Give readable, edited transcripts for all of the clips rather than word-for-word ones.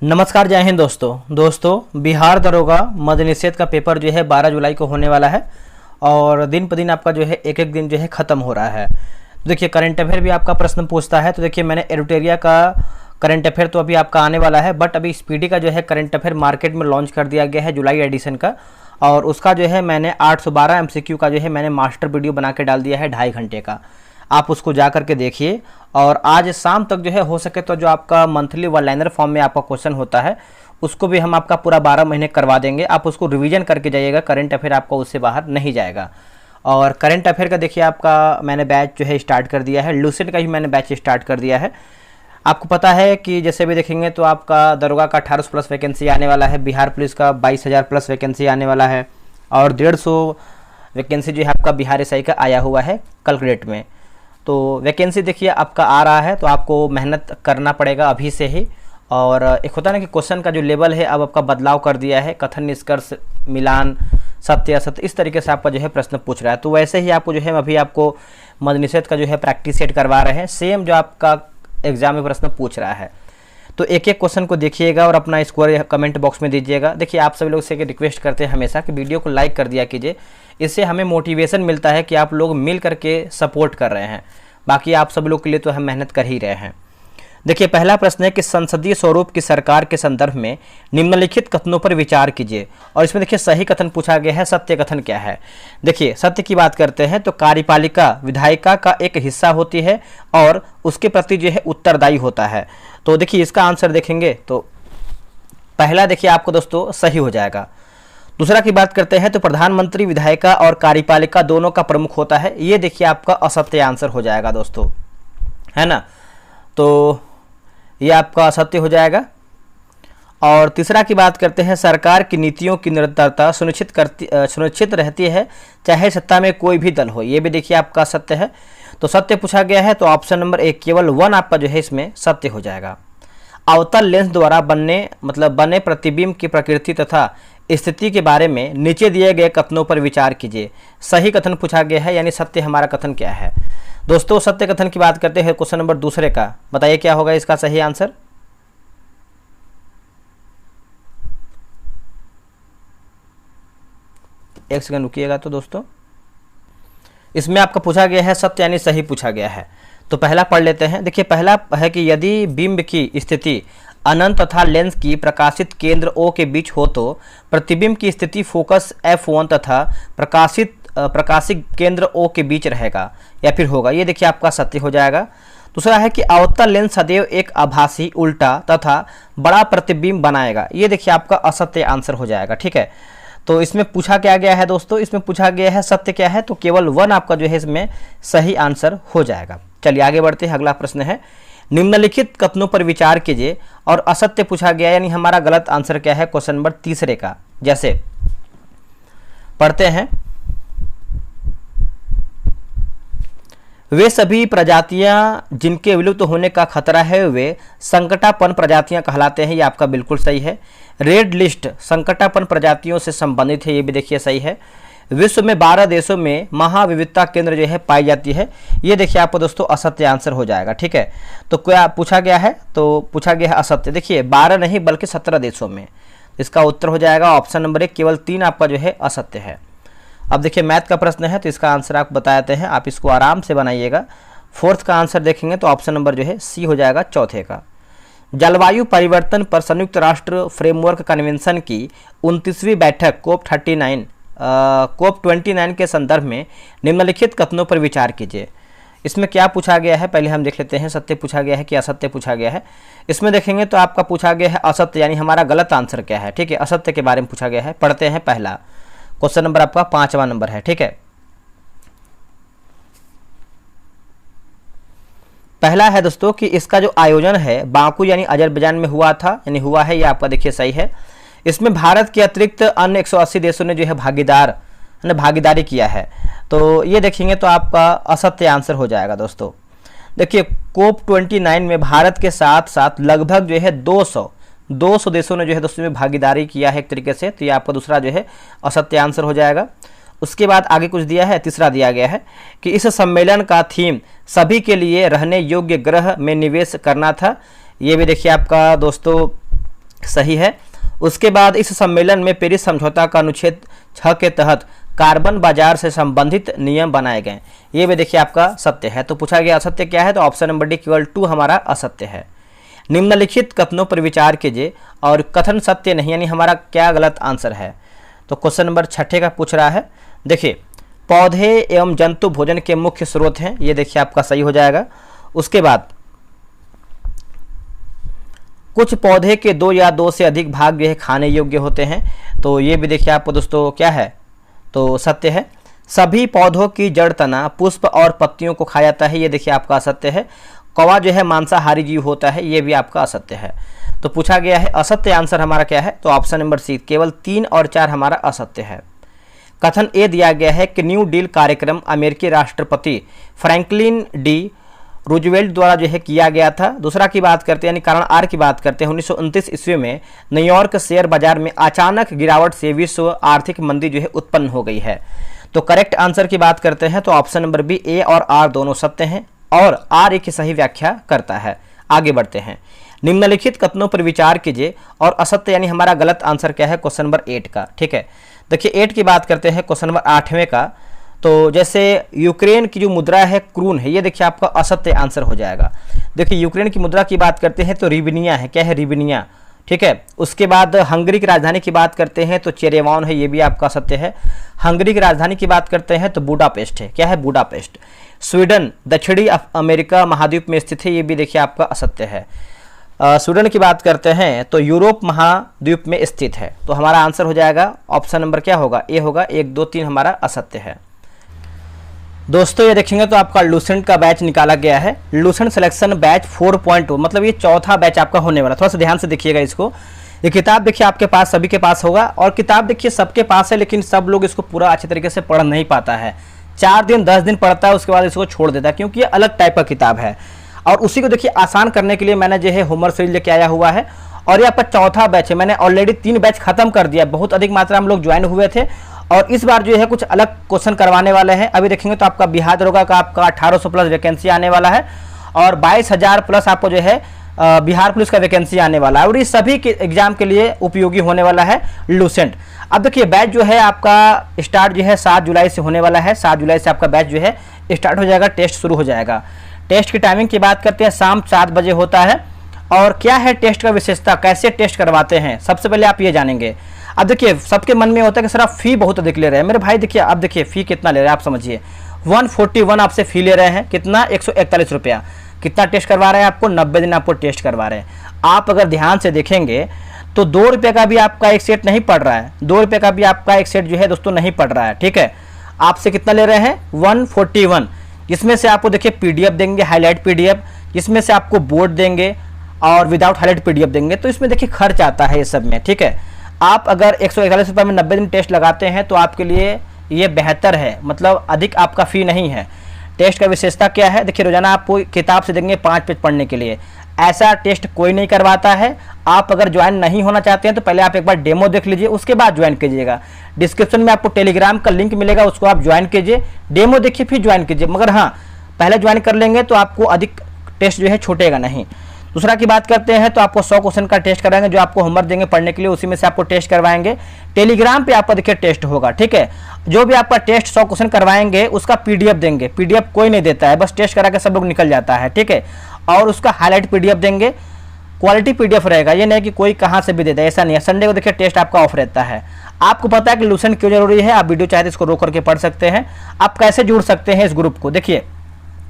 नमस्कार, जय हिंद दोस्तों बिहार दरोगा मद्य निषेध का पेपर जो है 12 जुलाई को होने वाला है और दिन पर दिन आपका जो है एक एक दिन जो है ख़त्म हो रहा है। देखिए करंट अफेयर भी आपका प्रश्न पूछता है, तो देखिए मैंने एडिटोरिया का करंट अफेयर तो अभी आपका आने वाला है, बट अभी स्पीडी का जो है करंट अफेयर मार्केट में लॉन्च कर दिया गया है जुलाई एडिशन का, और उसका जो है मैंने 812 MCQ का जो है मैंने मास्टर वीडियो बना के डाल दिया है 2.5 घंटे का। आप उसको जा करके देखिए और आज शाम तक जो है हो सके तो जो आपका मंथली वन लाइनर फॉर्म में आपका क्वेश्चन होता है उसको भी हम आपका पूरा 12 महीने करवा देंगे। आप उसको रिवीजन करके जाइएगा, करंट अफेयर आपका उससे बाहर नहीं जाएगा। और करंट अफेयर का देखिए आपका मैंने बैच जो है स्टार्ट कर दिया है, लूसेंट का भी मैंने बैच स्टार्ट कर दिया है। आपको पता है कि जैसे भी देखेंगे तो आपका दरोगा का 1800 प्लस वैकेंसी आने वाला है, बिहार पुलिस का 22,000 प्लस वैकेंसी आने वाला है और 150 वैकेंसी जो है आपका बिहार SI का आया हुआ है कल के डेट में। तो वैकेंसी देखिए आपका आ रहा है, तो आपको मेहनत करना पड़ेगा अभी से ही। और एक होता है ना कि क्वेश्चन का जो लेवल है अब आपका बदलाव कर दिया है, कथन निष्कर्ष मिलान सत्य असत्य इस तरीके से आपका जो है प्रश्न पूछ रहा है। तो वैसे ही आपको जो है अभी आपको मद्य निषेध का जो है प्रैक्टिस सेट करवा रहे हैं, सेम जो आपका एग्जाम में प्रश्न पूछ रहा है। तो एक एक क्वेश्चन को देखिएगा और अपना स्कोर कमेंट बॉक्स में दीजिएगा। देखिए आप सभी लोग से रिक्वेस्ट करते हैं हमेशा कि वीडियो को लाइक कर दिया कीजिए, इससे हमें मोटिवेशन मिलता है कि आप लोग मिल करके सपोर्ट कर रहे हैं। बाकी आप सब लोग के लिए तो हम मेहनत कर ही रहे हैं। देखिए पहला प्रश्न है कि संसदीय स्वरूप की सरकार के संदर्भ में निम्नलिखित कथनों पर विचार कीजिए। और इसमें देखिए सही कथन पूछा गया है, सत्य कथन क्या है। देखिए सत्य की बात करते हैं तो कार्यपालिका विधायिका का एक हिस्सा होती है और उसके प्रति जो है उत्तरदायी होता है। तो देखिए इसका आंसर देखेंगे तो पहला देखिए आपको दोस्तों सही हो जाएगा। दूसरा की बात करते हैं तो प्रधानमंत्री विधायिका और कार्यपालिका दोनों का प्रमुख होता है, ये देखिए आपका असत्य आंसर हो जाएगा दोस्तों, है ना। तो ये आपका असत्य हो जाएगा। और तीसरा की बात करते हैं सरकार की नीतियों की निरंतरता सुनिश्चित रहती है चाहे सत्ता में कोई भी दल हो, ये भी देखिए आपका सत्य है। तो सत्य पूछा गया है तो ऑप्शन नंबर 1 केवल 1 आपका जो है इसमें सत्य हो जाएगा। अवतल लेंस द्वारा बने प्रतिबिंब की प्रकृति तथा स्थिति के बारे में नीचे दिए गए कथनों पर विचार कीजिए। सही कथन पूछा गया है, यानी सत्य हमारा कथन क्या है दोस्तों। सत्य कथन की बात करते हैं क्वेश्चन नंबर दूसरे का, बताइए क्या होगा इसका सही आंसर। एक सेकंड रुकिएगा। तो दोस्तों इसमें आपका पूछा गया है सत्य यानी सही पूछा गया है, तो पहला पढ़ लेते हैं। देखिए पहला है कि यदि बिंब की स्थिति अनंत तथा लेंस की प्रकाशित केंद्र O के बीच हो तो प्रतिबिंब की स्थिति फोकस F1 तथा प्रकाशित केंद्र O के बीच रहेगा या फिर होगा, ये देखिए आपका सत्य हो जाएगा। दूसरा है कि अवतल लेंस सदैव एक आभासी उल्टा तथा बड़ा प्रतिबिंब बनाएगा, ये देखिए आपका असत्य आंसर हो जाएगा। ठीक है, तो इसमें पूछा क्या गया है दोस्तों, इसमें पूछा गया है सत्य क्या है, तो केवल 1 आपका जो है इसमें सही आंसर हो जाएगा। चलिए आगे बढ़ते हैं। अगला प्रश्न है निम्नलिखित कथनों पर विचार कीजिए और असत्य पूछा गया यानी हमारा गलत आंसर क्या है क्वेश्चन नंबर तीसरे का। जैसे पढ़ते हैं, वे सभी प्रजातियां जिनके विलुप्त होने का खतरा है वे संकटापन्न प्रजातियां कहलाते हैं, ये आपका बिल्कुल सही है। रेड लिस्ट संकटापन्न प्रजातियों से संबंधित है, ये भी देखिए सही है। विश्व में 12 देशों में महाविविधता केंद्र जो है पाई जाती है, ये देखिए आपको दोस्तों असत्य आंसर हो जाएगा। ठीक है, तो क्या पूछा गया है, तो पूछा गया है असत्य। देखिए 12 नहीं बल्कि 17 देशों में, इसका उत्तर हो जाएगा ऑप्शन नंबर 1 केवल 3 आपका जो है असत्य है। अब देखिए मैथ का प्रश्न है तो इसका आंसर आप बताते हैं, आप इसको आराम से बनाइएगा। फोर्थ का आंसर देखेंगे तो ऑप्शन नंबर जो है सी हो जाएगा चौथे का। जलवायु परिवर्तन पर संयुक्त राष्ट्र फ्रेमवर्क कन्वेंशन की 29वीं बैठक COP29 के संदर्भ में निम्नलिखित कथनों पर विचार कीजिए। इसमें क्या पूछा गया है पहले हम देख लेते हैं, सत्य पूछा गया है कि असत्य पूछा गया है। इसमें देखेंगे तो आपका पूछा गया है असत्य, यानी हमारा गलत आंसर क्या है। ठीक है, असत्य के बारे में पूछा गया है। पढ़ते हैं पहला क्वेश्चन नंबर आपका 5वां नंबर है। ठीक है, पहला है दोस्तों कि इसका जो आयोजन है बाकू यानी अजरबैजान में हुआ था, यानी हुआ है, ये आपका देखिए सही है। इसमें भारत के अतिरिक्त अन्य 180 देशों ने जो है भागीदारी किया है, तो ये देखेंगे तो आपका असत्य आंसर हो जाएगा दोस्तों। देखिए COP29 में भारत के साथ साथ लगभग जो है 200 देशों ने जो है दोस्तों में भागीदारी किया है एक तरीके से, तो ये आपका दूसरा जो है असत्य आंसर हो जाएगा। उसके बाद आगे कुछ दिया है, तीसरा दिया गया है कि इस सम्मेलन का थीम सभी के लिए रहने योग्य ग्रह में निवेश करना था, ये भी देखिए आपका दोस्तों सही है। उसके बाद इस सम्मेलन में पेरिस समझौता का अनुच्छेद 6 के तहत कार्बन बाजार से संबंधित नियम बनाए गए, ये भी देखिए आपका सत्य है। तो पूछा गया असत्य क्या है, तो ऑप्शन नंबर डी केवल 2 हमारा असत्य है। निम्नलिखित कथनों पर विचार कीजिए और कथन सत्य नहीं, यानी हमारा क्या गलत आंसर है। तो क्वेश्चन नंबर 6 का पूछ रहा है, देखिए पौधे एवं जंतु भोजन के मुख्य स्रोत हैं, ये देखिए आपका सही हो जाएगा। उसके बाद कुछ पौधे के 2 या 2 से अधिक भाग जो है खाने योग्य होते हैं, तो ये भी देखिए आपको दोस्तों क्या है, तो सत्य है। सभी पौधों की जड़, तना, पुष्प और पत्तियों को खाया जाता है, ये देखिए आपका असत्य है। कौवा जो है मांसाहारी जीव होता है, ये भी आपका असत्य है। तो पूछा गया है असत्य आंसर हमारा क्या है, तो ऑप्शन नंबर सी केवल 3 और 4 हमारा असत्य है। कथन ए दिया गया है कि न्यू डील कार्यक्रम अमेरिकी राष्ट्रपति फ्रैंकलिन डी रूजवेल्ट द्वारा जो है किया गया था। दूसरा की बात करते हैं, यानी कारण आर की बात करते हैं, 1929 ईस्वी में न्यूयॉर्क शेयर बाजार में अचानक गिरावट से विश्व आर्थिक मंदी जो है उत्पन्न हो गई है। तो करेक्ट आंसर की बात करते हैं तो ऑप्शन नंबर बी ए और आर दोनों सत्य हैं और आर एक सही व्याख्या करता है। आगे बढ़ते हैं, निम्नलिखित कथनों पर विचार कीजिए और असत्य यानी हमारा गलत आंसर क्या है, क्वेश्चन नंबर 8 का। ठीक है, देखिए 8 की बात करते हैं, क्वेश्चन नंबर 8वें का। तो जैसे यूक्रेन की जो मुद्रा है क्रून है, ये देखिए आपका असत्य आंसर हो जाएगा। देखिए यूक्रेन की मुद्रा की बात करते हैं तो रिबनिया है, क्या है, रिबनिया। ठीक है, उसके बाद हंगरी की राजधानी की बात करते हैं तो चेरेवान है, ये भी आपका सत्य है। हंगरी की राजधानी की बात करते हैं तो बुडापेस्ट है, क्या है, बुडापेस्ट। स्वीडन दक्षिणी अमेरिका महाद्वीप में स्थित है, ये भी देखिए आपका असत्य है। स्वीडन की बात करते हैं तो यूरोप महाद्वीप में स्थित है। तो हमारा आंसर हो जाएगा ऑप्शन नंबर क्या होगा, ए होगा। 1, 2, 3 हमारा असत्य है। दोस्तों ये देखेंगे तो आपका लूसेंट का बैच निकाला गया है, लूसेंट सिलेक्शन बैच 4.2, मतलब ये चौथा बैच आपका होने वाला। थोड़ा सा ध्यान से देखिएगा इसको। ये किताब देखिए आपके पास, सभी के पास होगा, और किताब देखिए सबके पास है, लेकिन सब लोग इसको पूरा अच्छे तरीके से पढ़ नहीं पाता है। 4 दिन 10 दिन पढ़ता है, उसके बाद इसको छोड़ देता है, क्योंकि ये अलग टाइप का किताब है। और उसी को देखिए आसान करने के लिए मैंने जो है होमवर्क सीरीज लेके आया हुआ है, और ये आपका चौथा बैच है। मैंने ऑलरेडी 3 बैच खत्म कर दिया, बहुत अधिक मात्रा में लोग ज्वाइन हुए थे, और इस बार जो है कुछ अलग क्वेश्चन करवाने वाले हैं। अभी देखेंगे तो आपका बिहार दरोगा का आपका 1800 प्लस वैकेंसी आने वाला है, और 22,000 प्लस आपको जो है बिहार पुलिस का वैकेंसी आने वाला है, और इस सभी के एग्जाम के लिए उपयोगी होने वाला है लूसेंट। अब देखिए बैच जो है आपका स्टार्ट जो है 7 जुलाई से होने वाला है। 7 जुलाई से आपका बैच जो है स्टार्ट हो जाएगा, टेस्ट शुरू हो जाएगा। टेस्ट की टाइमिंग की बात करते हैं, शाम 7 बजे होता है। और क्या है टेस्ट का विशेषता, कैसे टेस्ट करवाते हैं, सबसे पहले आप ये जानेंगे। अब देखिए सबके मन में होता है कि सर आप फी बहुत अधिक ले रहे हैं। मेरे भाई देखिए, अब देखिए फी कितना ले रहे हैं आप समझिए, 141 आपसे फी ले रहे हैं, कितना, 141 रुपया। कितना टेस्ट करवा रहे हैं आपको, 90 दिन आपको टेस्ट करवा रहे हैं। आप अगर ध्यान से देखेंगे तो 2 रुपये का भी आपका एक सेट नहीं पड़ रहा है, 2 रुपये का भी आपका एक सेट जो है दोस्तों नहीं पड़ रहा है। ठीक है, आपसे कितना ले रहे हैं, 141। इसमें से आपको देखिए पीडीएफ देंगे, हाईलाइट पीडीएफ, इसमें से आपको बोर्ड देंगे और विदाउट हाईलाइट पीडीएफ देंगे। तो इसमें देखिए खर्च आता है ये सब में। ठीक है, आप अगर 141 रुपये में 90 दिन टेस्ट लगाते हैं तो आपके लिए ये बेहतर है, मतलब अधिक आपका फ़ी नहीं है। टेस्ट का विशेषता क्या है, देखिए रोजाना आपको किताब से देंगे 5 पेज पढ़ने के लिए, ऐसा टेस्ट कोई नहीं करवाता है। आप अगर ज्वाइन नहीं होना चाहते हैं तो पहले आप एक बार डेमो देख लीजिए, उसके बाद ज्वाइन कीजिएगा। डिस्क्रिप्शन में आपको टेलीग्राम का लिंक मिलेगा, उसको आप ज्वाइन कीजिए, डेमो देखिए फिर ज्वाइन कीजिए। मगर हाँ, पहले ज्वाइन कर लेंगे तो आपको अधिक टेस्ट जो है छूटेगा नहीं। दूसरा की बात करते हैं तो आपको 100 क्वेश्चन का टेस्ट कराएंगे, जो आपको होमवर्क देंगे पढ़ने के लिए, उसी में से आपको टेस्ट करवाएंगे। टेलीग्राम पे आपका देखिए टेस्ट होगा। ठीक है, जो भी आपका टेस्ट 100 क्वेश्चन करवाएंगे उसका पीडीएफ देंगे। पीडीएफ कोई नहीं देता है, बस टेस्ट करा के सब लोग निकल जाता है। ठीक है, और उसका हाईलाइट पीडीएफ देंगे, क्वालिटी पीडीएफ रहेगा, ये नहीं कि कोई कहाँ से भी देता है, ऐसा नहीं है। संडे को देखिए टेस्ट आपका ऑफ रहता है। आपको पता है कि लूसेंट क्यों जरूरी है, आप वीडियो चाहे तो इसको रोक करके पढ़ सकते हैं। आप कैसे जुड़ सकते हैं इस ग्रुप को, देखिए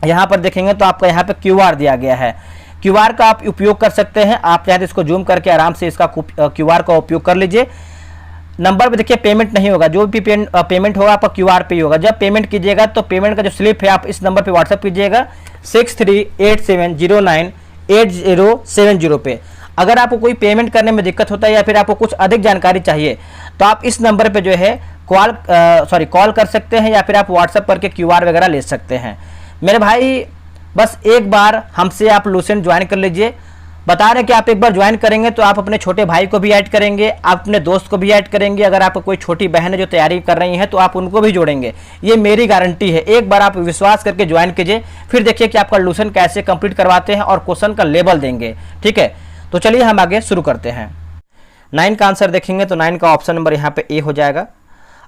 यहाँ पर देखेंगे तो आपका यहाँ पे क्यूआर दिया गया है। क्यूआर का आप उपयोग कर सकते हैं, आप चाहे तो इसको जूम करके आराम से इसका क्यूआर का उपयोग कर लीजिए। नंबर पे देखिए पेमेंट नहीं होगा, जो भी पेमेंट होगा आपका क्यूआर पे ही होगा। जब पेमेंट कीजिएगा तो पेमेंट का जो स्लिप है आप इस नंबर पे व्हाट्सअप कीजिएगा 6387098070 पे। अगर आपको कोई पेमेंट करने में दिक्कत होता है या फिर आपको कुछ अधिक जानकारी चाहिए तो आप इस नंबर पे जो है कॉल कर सकते हैं, या फिर आप व्हाट्सअप करके क्यूआर वगैरह ले सकते हैं। मेरे भाई बस एक बार हमसे आप लूसेंट ज्वाइन कर लीजिए। बता रहे कि आप एक बार ज्वाइन करेंगे तो आप अपने छोटे भाई को भी ऐड करेंगे, आप अपने दोस्त को भी ऐड करेंगे। अगर आपको कोई छोटी बहन है जो तैयारी कर रही हैं तो आप उनको भी जोड़ेंगे, ये मेरी गारंटी है। एक बार आप विश्वास करके ज्वाइन कीजिए, फिर देखिए कि आपका लूसेंट कैसे कंप्लीट करवाते हैं और क्वेश्चन का लेवल देंगे। ठीक है, तो चलिए हम आगे शुरू करते हैं। 9 का आंसर देखेंगे तो 9 का ऑप्शन नंबर यहाँ पे ए हो जाएगा।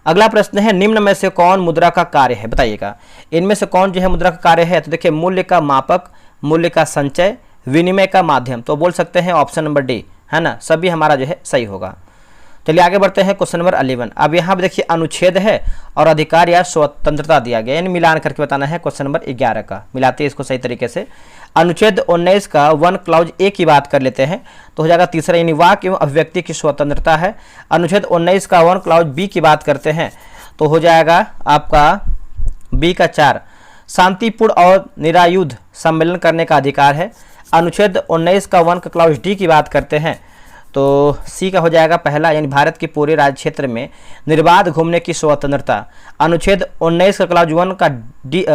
अगला प्रश्न है, निम्न में से कौन मुद्रा का कार्य है, बताइएगा। इनमें से कौन जो है मुद्रा का कार्य है, तो देखिए मूल्य का मापक, मूल्य का संचय, विनिमय का माध्यम, तो बोल सकते हैं ऑप्शन नंबर डी, है ना, सभी हमारा जो है सही होगा। चलिए आगे बढ़ते हैं क्वेश्चन नंबर 11। अब यहाँ पे देखिए अनुच्छेद है और अधिकार या स्वतंत्रता दिया गया, यानी मिलान करके बताना है क्वेश्चन नंबर 11 का। मिलाते हैं इसको सही तरीके से। अनुच्छेद 19 का 1 क्लाउज ए की बात कर लेते हैं तो हो जाएगा तीसरा, यानी वाक एवं अभिव्यक्ति की स्वतंत्रता है। अनुच्छेद 19 का 1 क्लाउज बी की बात करते हैं तो हो जाएगा आपका बी का 4, शांतिपूर्ण और निरायुध सम्मेलन करने का अधिकार है। अनुच्छेद 19 का 1 का क्लाउज डी की बात करते हैं तो सी का हो जाएगा पहला, यानी भारत के पूरे राज्य क्षेत्र में निर्बाध घूमने की स्वतंत्रता। अनुच्छेद 19 का क्लाउज 1 का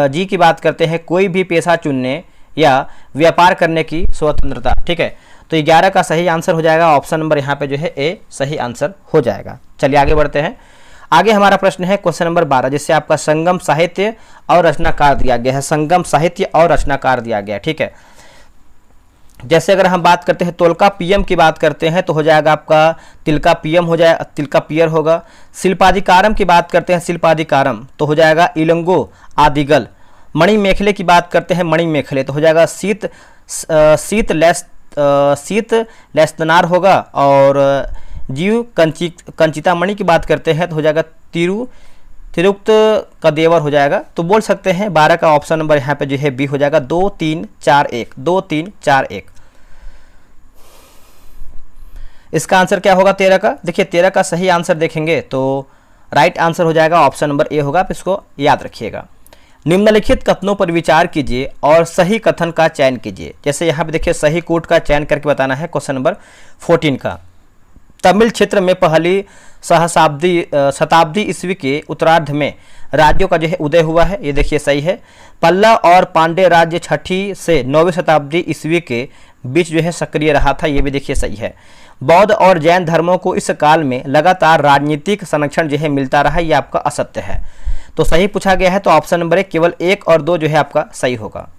जी की बात करते हैं, कोई भी पेशा चुनने या व्यापार करने की स्वतंत्रता। ठीक है, तो 11 का सही आंसर हो जाएगा ऑप्शन नंबर यहाँ पे जो है ए सही आंसर हो जाएगा। चलिए आगे बढ़ते हैं। आगे हमारा प्रश्न है क्वेश्चन नंबर 12, जिससे आपका संगम साहित्य और रचनाकार दिया गया है। संगम साहित्य और रचनाकार दिया गया, ठीक है। जैसे अगर हम बात करते हैं तोलका पीएम की बात करते हैं तो हो जाएगा आपका तिलका पीएम हो जाएगा, तिलका पियर होगा। शिल्पाधिकारम की बात करते हैं शिल्पाधिकारम तो हो जाएगा इलंगो आदिगल। मणि मेखले की बात करते हैं मणि मेखले तो हो जाएगा शीत लेस्तनार होगा। और जीव कंचिता मणि की बात करते हैं तो हो जाएगा तिरुक्त का देवर हो जाएगा। तो बोल सकते हैं 12 का ऑप्शन नंबर यहाँ पे जो है बी हो जाएगा, 2 3 4 1, 2 3 4 1। इसका आंसर क्या होगा 13 का, देखिए 13 का सही आंसर देखेंगे तो राइट आंसर हो जाएगा ऑप्शन नंबर ए होगा, आप इसको याद रखिएगा। निम्नलिखित कथनों पर विचार कीजिए और सही कथन का चयन कीजिए। जैसे यहाँ पे देखिए सही कोट का चयन करके बताना है क्वेश्चन नंबर 14 का। तमिल क्षेत्र में पहली शताब्दी ईस्वी के उत्तरार्ध में राज्यों का जो है उदय हुआ है, ये देखिए सही है। पल्लव और पांड्य राज्य 6ठी से 9वीं शताब्दी ईस्वी के बीच जो है सक्रिय रहा था, ये भी देखिए सही है। बौद्ध और जैन धर्मों को इस काल में लगातार राजनीतिक संरक्षण जो है मिलता रहा, ये आपका असत्य है। तो सही पूछा गया है तो ऑप्शन नंबर 1 केवल 1 और 2 जो है आपका सही होगा।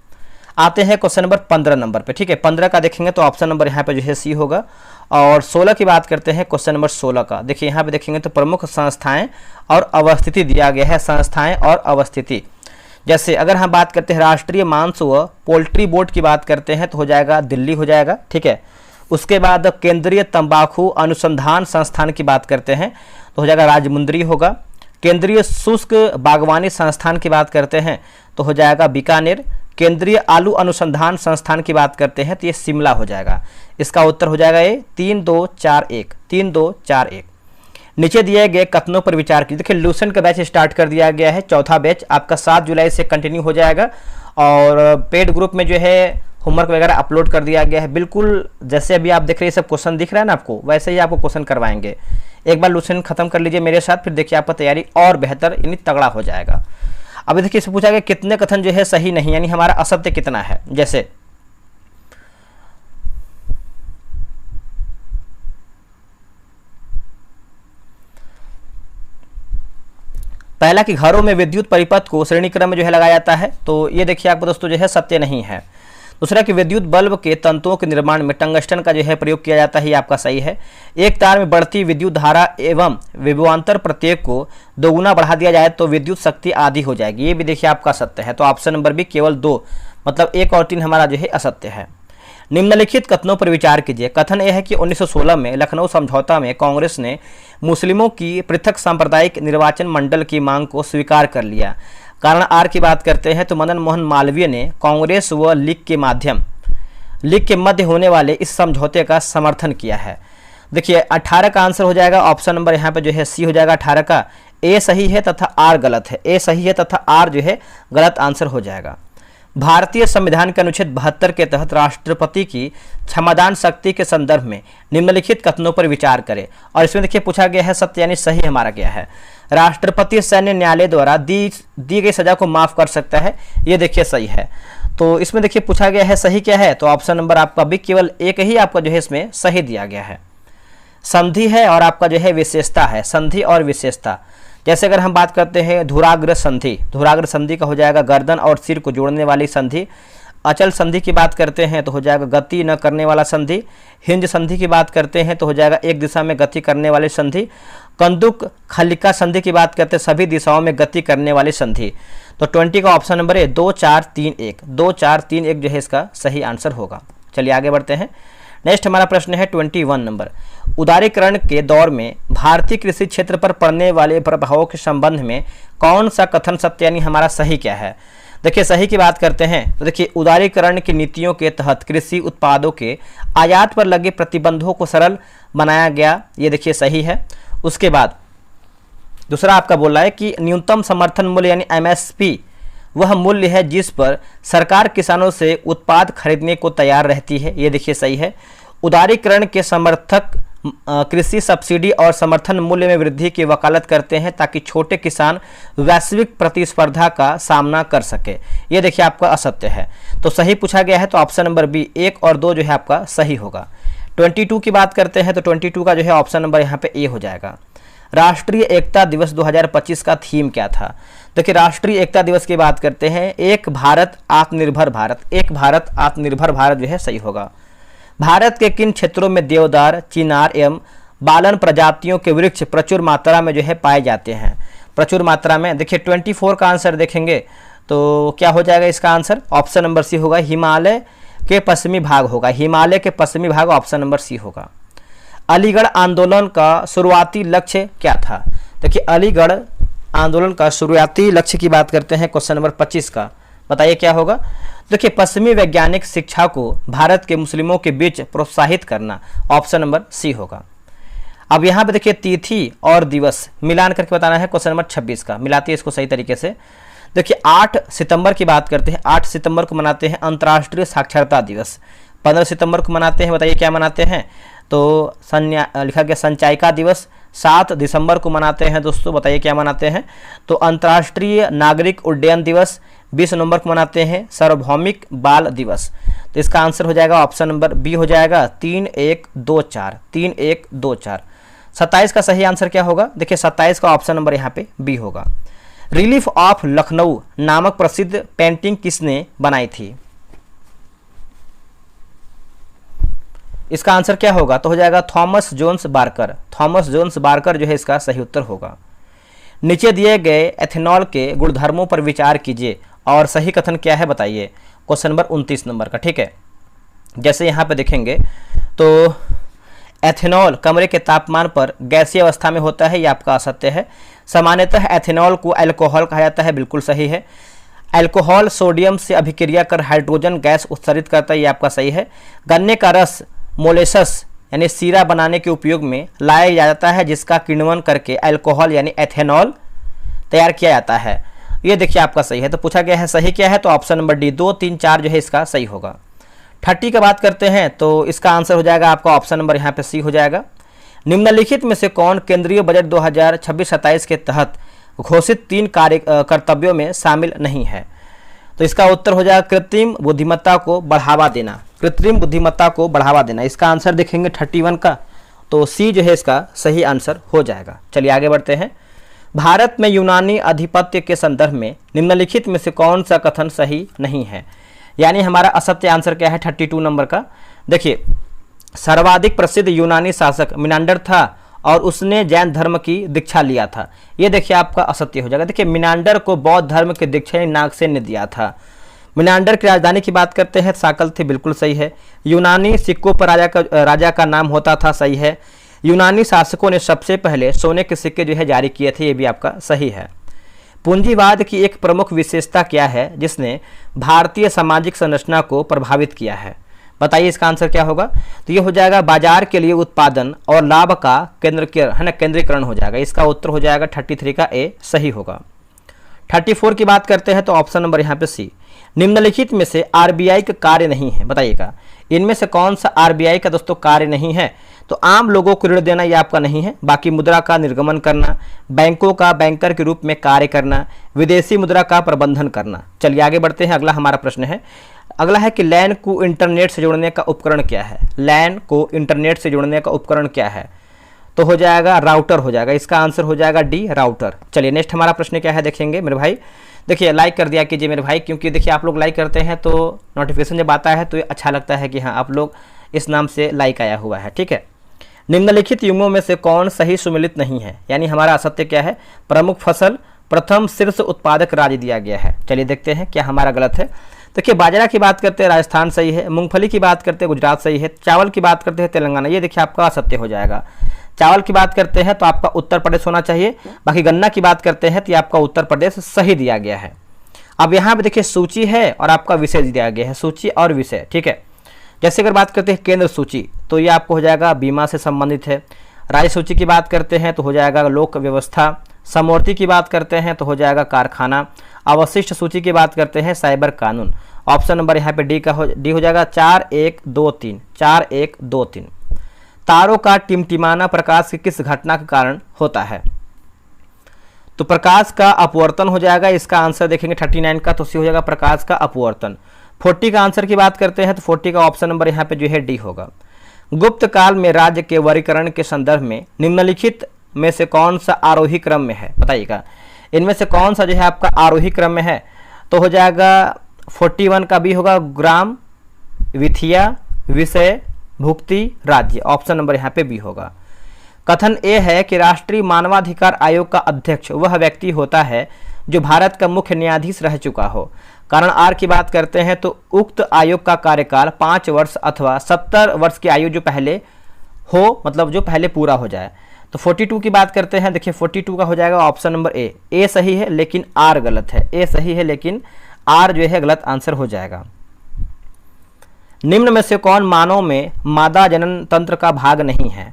आते हैं क्वेश्चन नंबर 15 नंबर पे, ठीक है। 15 का देखेंगे तो ऑप्शन नंबर यहाँ पे जो है सी होगा। और 16 की बात करते हैं क्वेश्चन नंबर 16 का, देखिए यहाँ पे देखेंगे तो प्रमुख संस्थाएं और अवस्थिति दिया गया है, संस्थाएं और अवस्थिति। जैसे अगर हम बात करते हैं राष्ट्रीय मांस व पोल्ट्री बोर्ड की बात करते हैं तो हो जाएगा दिल्ली हो जाएगा, ठीक है। उसके बाद केंद्रीय तंबाकू अनुसंधान संस्थान की बात करते हैं तो हो जाएगा राजमुंदरी होगा। केंद्रीय शुष्क बागवानी संस्थान की बात करते हैं तो हो जाएगा बीकानेर। केंद्रीय आलू अनुसंधान संस्थान की बात करते हैं तो ये शिमला हो जाएगा। इसका उत्तर हो जाएगा ये 3 2 4 1, 3 2 4 1। नीचे दिए गए कथनों पर विचार कीजिए। देखिए लूसेंट का बैच स्टार्ट कर दिया गया है, चौथा बैच आपका 7 जुलाई से कंटिन्यू हो जाएगा। और पेड ग्रुप में जो है होमवर्क वगैरह अपलोड कर दिया गया है। बिल्कुल जैसे अभी आप देख रहे हैं सब क्वेश्चन दिख रहा है ना आपको, वैसे ही आपको क्वेश्चन करवाएंगे। एक बार लूसेंट खत्म कर लीजिए मेरे साथ, फिर देखिए आपका तैयारी और बेहतर यानी तगड़ा हो जाएगा। अभी देखिए इससे पूछा गया कितने कथन जो है सही नहीं, यानी हमारा असत्य कितना है। जैसे पहला कि घरों में विद्युत परिपथ को श्रेणी क्रम में जो है लगाया जाता है, तो ये देखिए आपको दोस्तों जो है सत्य नहीं है। दूसरा कि विद्युत बल्ब के तंतुओं के निर्माण में टंगस्टन का जो है प्रयोग किया जाता है, ये आपका सही है। एक तार में बढ़ती विद्युत धारा एवं विभवांतर प्रत्येक को दोगुना बढ़ा दिया जाए तो विद्युत शक्ति आधी हो जाएगी, ये भी देखिए आपका सत्य है। तो ऑप्शन नंबर भी केवल 2 मतलब 1 और 3 हमारा जो है असत्य है। निम्नलिखित कथनों पर विचार कीजिए। कथन यह है कि 1916 में लखनऊ समझौता में कांग्रेस ने मुस्लिमों की पृथक सांप्रदायिक निर्वाचन मंडल की मांग को स्वीकार कर लिया। कारण आर की बात करते हैं तो मदन मोहन मालवीय ने कांग्रेस व लीग के मध्य होने वाले इस समझौते का समर्थन किया है। देखिए 18 का आंसर हो जाएगा ऑप्शन नंबर यहाँ पे जो है सी हो जाएगा। 18 का ए सही है तथा आर गलत है, ए सही है तथा आर जो है गलत आंसर हो जाएगा। भारतीय संविधान के अनुच्छेद 72 के तहत राष्ट्रपति की क्षमादान शक्ति के संदर्भ में निम्नलिखित कथनों पर विचार करें। और इसमें देखिए पूछा गया है सत्य यानी सही हमारा क्या है। राष्ट्रपति सैन्य न्यायालय द्वारा दी गई सजा को माफ कर सकता है, ये देखिए सही है। तो इसमें देखिए पूछा गया है सही क्या है, तो ऑप्शन नंबर आपका भी केवल एक ही आपका जो है इसमें सही दिया गया है। संधि है और आपका जो है विशेषता है, संधि और विशेषता। जैसे अगर हम बात करते हैं धुराग्र संधि, धुराग्र संधि का हो जाएगा गर्दन और सिर को जोड़ने वाली संधि। अचल संधि की बात करते हैं तो हो जाएगा गति न करने वाला संधि। हिंज संधि की बात करते हैं तो हो जाएगा एक दिशा में गति करने वाली संधि। कंदुक खलिका संधि की बात करते हैं सभी दिशाओं में गति करने वाली संधि। तो 20 का ऑप्शन नंबर है 2 4 3 1, 2 4 3 1 जो है इसका सही आंसर होगा। चलिए आगे बढ़ते हैं। नेक्स्ट हमारा प्रश्न है 21 नंबर। उदारीकरण के दौर में भारतीय कृषि क्षेत्र पर पड़ने वाले प्रभावों के संबंध में कौन सा कथन सत्य यानी हमारा सही क्या है। देखिए सही की बात करते हैं तो देखिए उदारीकरण की नीतियों के तहत कृषि उत्पादों के आयात पर लगे प्रतिबंधों को सरल बनाया गया, ये देखिए सही है। उसके बाद दूसरा आपका बोल रहा है कि न्यूनतम समर्थन मूल्य यानी एमएसपी वह मूल्य है जिस पर सरकार किसानों से उत्पाद खरीदने को तैयार रहती है, ये देखिए सही है। उदारीकरण के समर्थक कृषि सब्सिडी और समर्थन मूल्य में वृद्धि की वकालत करते हैं ताकि छोटे किसान वैश्विक प्रतिस्पर्धा का सामना कर सके, ये देखिए आपका असत्य है। तो सही पूछा गया है तो ऑप्शन नंबर बी 1 और 2 जो है आपका सही होगा। 22 की बात करते हैं तो 22 का जो है ऑप्शन नंबर यहाँ पे ए हो जाएगा। राष्ट्रीय एकता दिवस 2025 का थीम क्या था। देखिए राष्ट्रीय एकता दिवस की बात करते हैं एक भारत आत्मनिर्भर भारत, एक भारत आत्मनिर्भर भारत जो है सही होगा। भारत के किन क्षेत्रों में देवदार, चिनार एवं बालन प्रजातियों के वृक्ष प्रचुर मात्रा में जो है पाए जाते हैं। प्रचुर मात्रा में देखिए 24 का आंसर देखेंगे तो क्या हो जाएगा इसका आंसर, ऑप्शन नंबर सी होगा। हिमालय के पश्चिमी भाग होगा, हिमालय के पश्चिमी भाग ऑप्शन नंबर सी होगा। अलीगढ़ आंदोलन का शुरुआती लक्ष्य क्या था। देखिए अलीगढ़ आंदोलन का शुरुआती लक्ष्य की बात करते हैं क्वेश्चन नंबर 25 का, बताइए क्या होगा। देखिए पश्चिमी वैज्ञानिक शिक्षा को भारत के मुस्लिमों के बीच प्रोत्साहित करना, ऑप्शन नंबर सी होगा। अब यहाँ पे देखिए तिथि और दिवस मिलान करके बताना है क्वेश्चन नंबर 26 का, मिलाते हैं इसको सही तरीके से। देखिए 8 सितंबर की बात करते हैं, 8 सितंबर को मनाते हैं अंतर्राष्ट्रीय साक्षरता दिवस। 15 सितंबर को मनाते हैं, बताइए क्या मनाते हैं, तो लिखा गया संचायिका दिवस। 7 दिसंबर को मनाते हैं दोस्तों, बताइए क्या मनाते हैं, तो अंतर्राष्ट्रीय नागरिक उड्डयन दिवस। 20 नवंबर को मनाते हैं सार्वभौमिक बाल दिवस। तो इसका आंसर हो जाएगा ऑप्शन नंबर बी हो जाएगा 3 1 2 4, 3 1 2 4। 27 का सही आंसर क्या होगा, देखिए 27 का ऑप्शन नंबर यहाँ पे बी होगा। रिलीफ ऑफ लखनऊ नामक प्रसिद्ध पेंटिंग किसने बनाई थी। इसका आंसर क्या होगा, तो हो जाएगा Thomas Jones Barker. Thomas Jones Barker जो है इसका सही उत्तर होगा। नीचे दिए गए एथेनॉल के गुणधर्मों पर विचार कीजिए और सही कथन क्या है बताइए, क्वेश्चन नंबर 29 नंबर का, ठीक है। जैसे यहाँ पे देखेंगे तो एथेनॉल कमरे के तापमान पर गैसीय अवस्था में होता है, ये आपका असत्य है। सामान्यतः एथेनॉल को अल्कोहल कहा जाता है, बिल्कुल सही है। अल्कोहल सोडियम से अभिक्रिया कर हाइड्रोजन गैस उत्सर्जित करता है, ये आपका सही है। गन्ने का रस मोलेसस यानी सीरा बनाने के उपयोग में लाया जाता है जिसका किण्वन करके अल्कोहल यानी एथेनॉल तैयार किया जाता है, ये देखिए आपका सही है। तो पूछा गया है सही क्या है, तो ऑप्शन नंबर डी 2 3 4 जो है इसका सही होगा। 30 की बात करते हैं तो इसका आंसर हो जाएगा आपका ऑप्शन नंबर यहाँ पे सी हो जाएगा। निम्नलिखित में से कौन केंद्रीय बजट 2026-27 के तहत घोषित 3 कर्तव्यों में शामिल नहीं है। तो इसका उत्तर हो जाएगा कृत्रिम बुद्धिमत्ता को बढ़ावा देना, कृत्रिम बुद्धिमत्ता को बढ़ावा देना। इसका आंसर देखेंगे 31 का, तो सी जो है इसका सही आंसर हो जाएगा। चलिए आगे बढ़ते हैं। भारत में यूनानी अधिपत्य के संदर्भ में निम्नलिखित में से कौन सा कथन सही नहीं है, यानी हमारा असत्य आंसर क्या है 32 नंबर का। देखिए सर्वाधिक प्रसिद्ध यूनानी शासक मिनांडर था और उसने जैन धर्म की दीक्षा लिया था, ये देखिए आपका असत्य हो जाएगा। देखिए मिनांडर को बौद्ध धर्म की दीक्षा नागसेन ने दिया था। मिनांडर की राजधानी की बात करते हैं साकल थी, बिल्कुल सही है। यूनानी सिक्कों पर राजा का नाम होता था, सही है। यूनानी शासकों ने सबसे पहले सोने के सिक्के जो है जारी किए थे, ये भी आपका सही है। पूंजीवाद की एक प्रमुख विशेषता क्या है जिसने भारतीय सामाजिक संरचना को प्रभावित किया है, बताइए इसका आंसर क्या होगा। तो ये हो जाएगा बाजार के लिए उत्पादन और लाभ का केंद्रीकरण हो जाएगा। इसका उत्तर हो जाएगा 33 का ए सही होगा। 34 की बात करते हैं तो ऑप्शन नंबर यहाँ पे सी। निम्नलिखित में से आरबीआई का कार्य नहीं है, बताइएगा इनमें से कौन सा आरबीआई का दोस्तों कार्य नहीं है। तो आम लोगों को ऋण देना ये आपका नहीं है, बाकी मुद्रा का निर्गमन करना, बैंकों का बैंकर के रूप में कार्य करना, विदेशी मुद्रा का प्रबंधन करना। चलिए आगे बढ़ते हैं, अगला हमारा प्रश्न है। अगला है कि लैन को इंटरनेट से जोड़ने का उपकरण क्या है। लैन को इंटरनेट से जोड़ने का उपकरण क्या है, तो हो जाएगा राउटर हो जाएगा। इसका आंसर हो जाएगा डी राउटर। चलिए नेक्स्ट हमारा प्रश्न क्या है देखेंगे मेरे भाई। देखिए लाइक कर दिया कीजिए मेरे भाई, क्योंकि देखिए आप लोग लाइक करते हैं तो नोटिफिकेशन जब आता है तो अच्छा लगता है कि हाँ आप लोग इस नाम से लाइक आया हुआ है, ठीक है। निम्नलिखित युग्मों में से कौन सही सुमेलित नहीं है, यानी हमारा असत्य क्या है। प्रमुख फसल प्रथम शीर्ष उत्पादक राज्य दिया गया है। चलिए देखते हैं क्या हमारा गलत है। देखिए बाजरा की बात करते हैं राजस्थान सही है, मूंगफली की बात करते हैं गुजरात सही है, चावल की बात करते हैं तेलंगाना, ये देखिए आपका असत्य हो जाएगा। चावल की बात करते हैं तो आपका उत्तर प्रदेश होना चाहिए। बाकी गन्ना की बात करते हैं तो ये आपका उत्तर प्रदेश सही दिया गया है। अब यहाँ पे देखिए सूची है और आपका विषय दिया गया है, सूची और विषय, ठीक है। जैसे अगर बात करते हैं केंद्र सूची तो ये आपको हो जाएगा बीमा से संबंधित है। राज्य सूची की बात करते हैं तो हो जाएगा लोक व्यवस्था। समवर्ती की बात करते हैं तो हो जाएगा कारखाना। अवशिष्ट सूची की बात करते हैं साइबर कानून। ऑप्शन नंबर यहाँ पे डी हो जाएगा 4123, 4123। तारों का टिमटिमाना प्रकाश की किस घटना के कारण होता है। तो प्रकाश का अपवर्तन हो जाएगा, इसका आंसर देखेंगे 39 का, तो सी हो जाएगा प्रकाश का अपवर्तन। 40 का आंसर की बात करते हैं तो 40 का ऑप्शन नंबर यहाँ पे जो है डी होगा। गुप्त काल में राज्य के वर्गीकरण के संदर्भ में निम्नलिखित में से कौन सा आरोही क्रम में है, बताइएगा। इनमें से कौन सा जो है आपका आरोही क्रम में है, तो हो जाएगा 41 का बी होगा ग्राम, विथिया, विषय, भुक्ति, राज्य। ऑप्शन नंबर यहाँ पे बी होगा। कथन ए है कि राष्ट्रीय मानवाधिकार आयोग का अध्यक्ष वह व्यक्ति होता है जो भारत का मुख्य न्यायाधीश रह चुका हो। कारण आर की बात करते हैं तो उक्त आयोग का कार्यकाल 5 वर्ष अथवा 70 वर्ष की आयु जो पहले हो, मतलब जो पहले पूरा हो जाए। तो 42 की बात करते हैं, देखिए 42 का हो जाएगा ऑप्शन नंबर ए सही है लेकिन आर गलत है। ए सही है लेकिन आर जो है गलत आंसर हो जाएगा। निम्न में से कौन मानव में मादा जनन तंत्र का भाग नहीं है,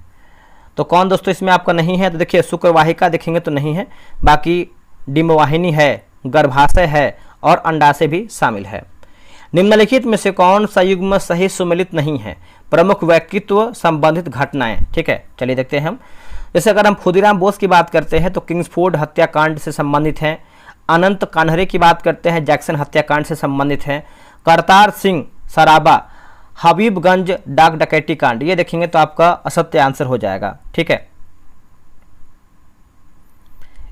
तो कौन दोस्तों इसमें आपका नहीं है। तो देखिए शुक्रवाहिका देखेंगे तो नहीं है, बाकी डिम्बवाहिनी है, गर्भाशय है और अंडाशय भी शामिल है। निम्नलिखित में से कौन सा युग्म सही सुमेलित नहीं है। प्रमुख व्यक्तित्व संबंधित घटनाएं, ठीक है। चलिए देखते हैं हम। जैसे अगर हम खुदीराम बोस की बात करते हैं तो किंग्सफोर्ड हत्याकांड से संबंधित हैं। अनंत कान्हरे की बात करते हैं जैक्सन हत्याकांड से संबंधित हैं। करतार सिंह सराबा हबीबगंज डाक डकैती कांड, ये देखेंगे तो आपका असत्य आंसर हो जाएगा, ठीक है।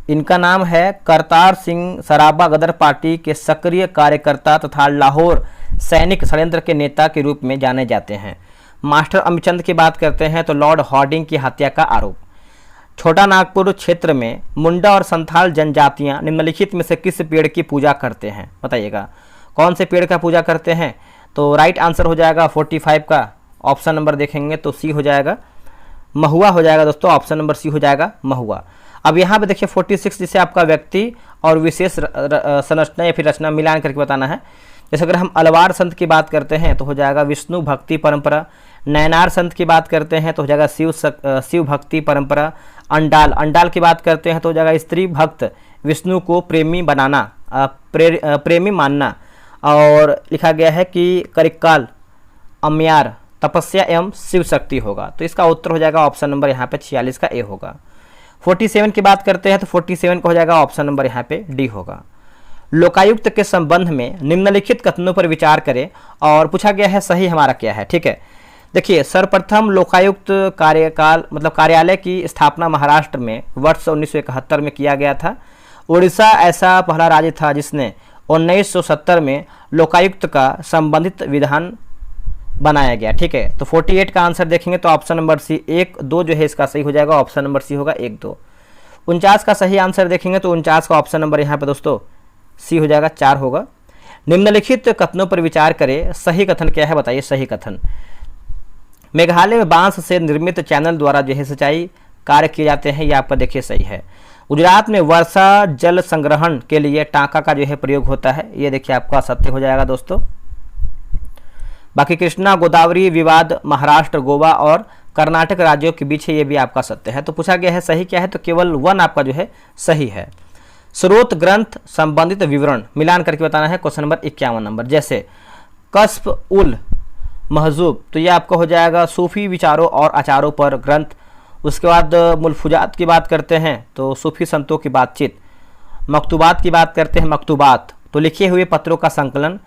इनका नाम है करतार सिंह सराबा गदर पार्टी के सक्रिय कार्यकर्ता तथा लाहौर सैनिक षड्यंत्र के नेता के रूप में जाने जाते हैं। मास्टर अमीचंद की बात करते हैं तो लॉर्ड हॉर्डिंग की हत्या का आरोप। छोटा नागपुर क्षेत्र में मुंडा और संथाल जनजातियां निम्नलिखित में से किस पेड़ की पूजा करते हैं, बताइएगा। कौन से पेड़ का पूजा करते हैं, तो राइट आंसर हो जाएगा 45 का ऑप्शन नंबर देखेंगे तो सी हो जाएगा, महुआ हो जाएगा दोस्तों। ऑप्शन नंबर सी हो जाएगा महुआ। अब यहाँ पे देखिए 46 जिसे आपका व्यक्ति और विशेष संरचना या फिर रचना मिलान करके बताना है। जैसे अगर हम अलवार संत की बात करते हैं तो हो जाएगा विष्णु भक्ति परंपरा। नैनार संत की बात करते हैं तो हो जाएगा शिव भक्ति परंपरा। अंडाल की बात करते हैं तो हो जाएगा स्त्री भक्त विष्णु को प्रेमी बनाना, प्रेमी मानना। और लिखा गया है कि करिकाल अम्यार तपस्या एवं शिव शक्ति होगा। तो इसका उत्तर हो जाएगा ऑप्शन नंबर यहाँ पे 46 का ए होगा। 47 की बात करते हैं तो 47 का हो जाएगा ऑप्शन नंबर यहाँ पे डी होगा। लोकायुक्त के संबंध में निम्नलिखित कथनों पर विचार करें और पूछा गया है सही हमारा क्या है, ठीक है। देखिए सर्वप्रथम लोकायुक्त कार्यकाल मतलब कार्यालय की स्थापना महाराष्ट्र में वर्ष 1971 में किया गया था। उड़ीसा ऐसा पहला राज्य था जिसने 1970 में लोकायुक्त का संबंधित विधान बनाया गया, ठीक है। तो 48 का आंसर देखेंगे तो ऑप्शन नंबर सी 1-2 जो है इसका सही हो जाएगा। ऑप्शन नंबर सी होगा 1-2। 49 का सही आंसर देखेंगे तो 49 का ऑप्शन नंबर यहाँ पे दोस्तों सी हो जाएगा 4 होगा। निम्नलिखित कथनों पर विचार करें, सही कथन क्या है बताइए। सही कथन, मेघालय में बांस से निर्मित चैनल द्वारा जो है सिंचाई कार्य किए जाते हैं, ये आपका देखिए सही है। गुजरात में वर्षा जल संग्रहण के लिए टांका का जो है प्रयोग होता है, ये देखिए आपका सत्य हो जाएगा दोस्तों। बाकी कृष्णा गोदावरी विवाद महाराष्ट्र, गोवा और कर्नाटक राज्यों के बीच है, ये भी आपका सत्य है। तो पूछा गया है सही क्या है, तो केवल 1 आपका जो है सही है। स्रोत ग्रंथ संबंधित विवरण मिलान करके बताना है, क्वेश्चन नंबर 51 नंबर। जैसे कस्ब उल महजूब, तो ये आपका हो जाएगा सूफी विचारों और आचारों पर ग्रंथ। उसके बाद मुल्फुजात की बात करते हैं तो सूफी संतों की बातचीत। मकतूबात की बात करते हैं, मकतूबात तो लिखे हुए पत्रों का संकलन।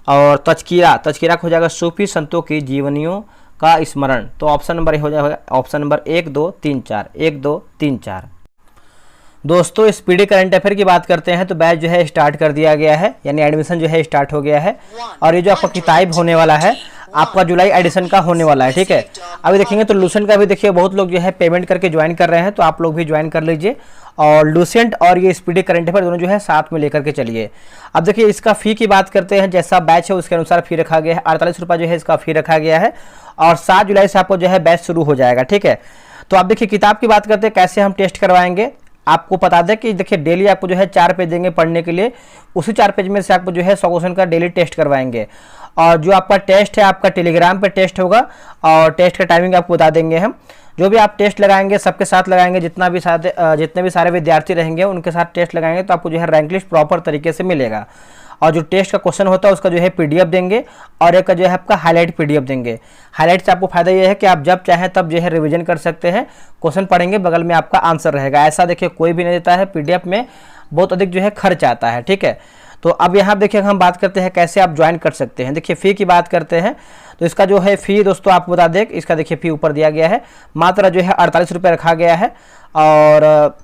और तज़किरा को हो जाएगा सूफी संतों की जीवनियों का स्मरण। तो ऑप्शन नंबर हो जाएगा ऑप्शन नंबर 1, 2, 3, 4 1, 2, 3, 4। दोस्तों स्पीडी करंट अफेयर की बात करते हैं तो बैच जो है स्टार्ट कर दिया गया है, यानी एडमिशन जो है स्टार्ट हो गया है। और ये जो आपका किताब होने वाला है आपका जुलाई एडिशन का होने वाला है, ठीक है। अभी देखेंगे तो लूसेंट का भी देखिए बहुत लोग जो है पेमेंट करके ज्वाइन कर रहे हैं, तो आप लोग भी ज्वाइन कर लीजिए। और लूसेंट और ये स्पीडी करंट अफेयर दोनों जो है साथ में लेकर के चलिए। अब देखिए इसका फ़ी की बात करते हैं, जैसा बैच है उसके अनुसार फ़ी रखा गया है। 48 रुपये जो है इसका फ़ी रखा गया है और 7 जुलाई से आपको जो है बैच शुरू हो जाएगा, ठीक है। तो आप देखिए किताब की बात करते हैं कैसे हम टेस्ट करवाएंगे। आपको बता दें कि देखिए डेली आपको जो है 4 पेज देंगे पढ़ने के लिए, उसी 4 पेज में से आपको जो है 100 क्वेश्चन का डेली टेस्ट करवाएंगे। और जो आपका टेस्ट है आपका टेलीग्राम पे टेस्ट होगा और टेस्ट का टाइमिंग आपको बता देंगे हम। जो भी आप टेस्ट लगाएंगे सबके साथ लगाएंगे, जितने भी सारे विद्यार्थी रहेंगे उनके साथ टेस्ट लगाएंगे तो आपको जो है रैंक लिस्ट प्रॉपर तरीके से मिलेगा। और जो टेस्ट का क्वेश्चन होता है उसका जो है पीडीएफ देंगे और एक का जो है आपका हाईलाइट पीडीएफ देंगे। हाईलाइट से आपको फायदा ये है कि आप जब चाहें तब जो है रिवीजन कर सकते हैं, क्वेश्चन पढ़ेंगे बगल में आपका आंसर रहेगा। ऐसा देखिए कोई भी नहीं देता है, पीडीएफ में बहुत अधिक जो है खर्च आता है, ठीक है। तो अब यहाँ देखिए हम बात करते हैं कैसे आप ज्वाइन कर सकते हैं। देखिए फ़ी की बात करते हैं तो इसका जो है फ़ी दोस्तों आपको बता दें, इसका देखिए फ़ी ऊपर दिया गया है, मात्र जो है 48 रुपये रखा गया है। और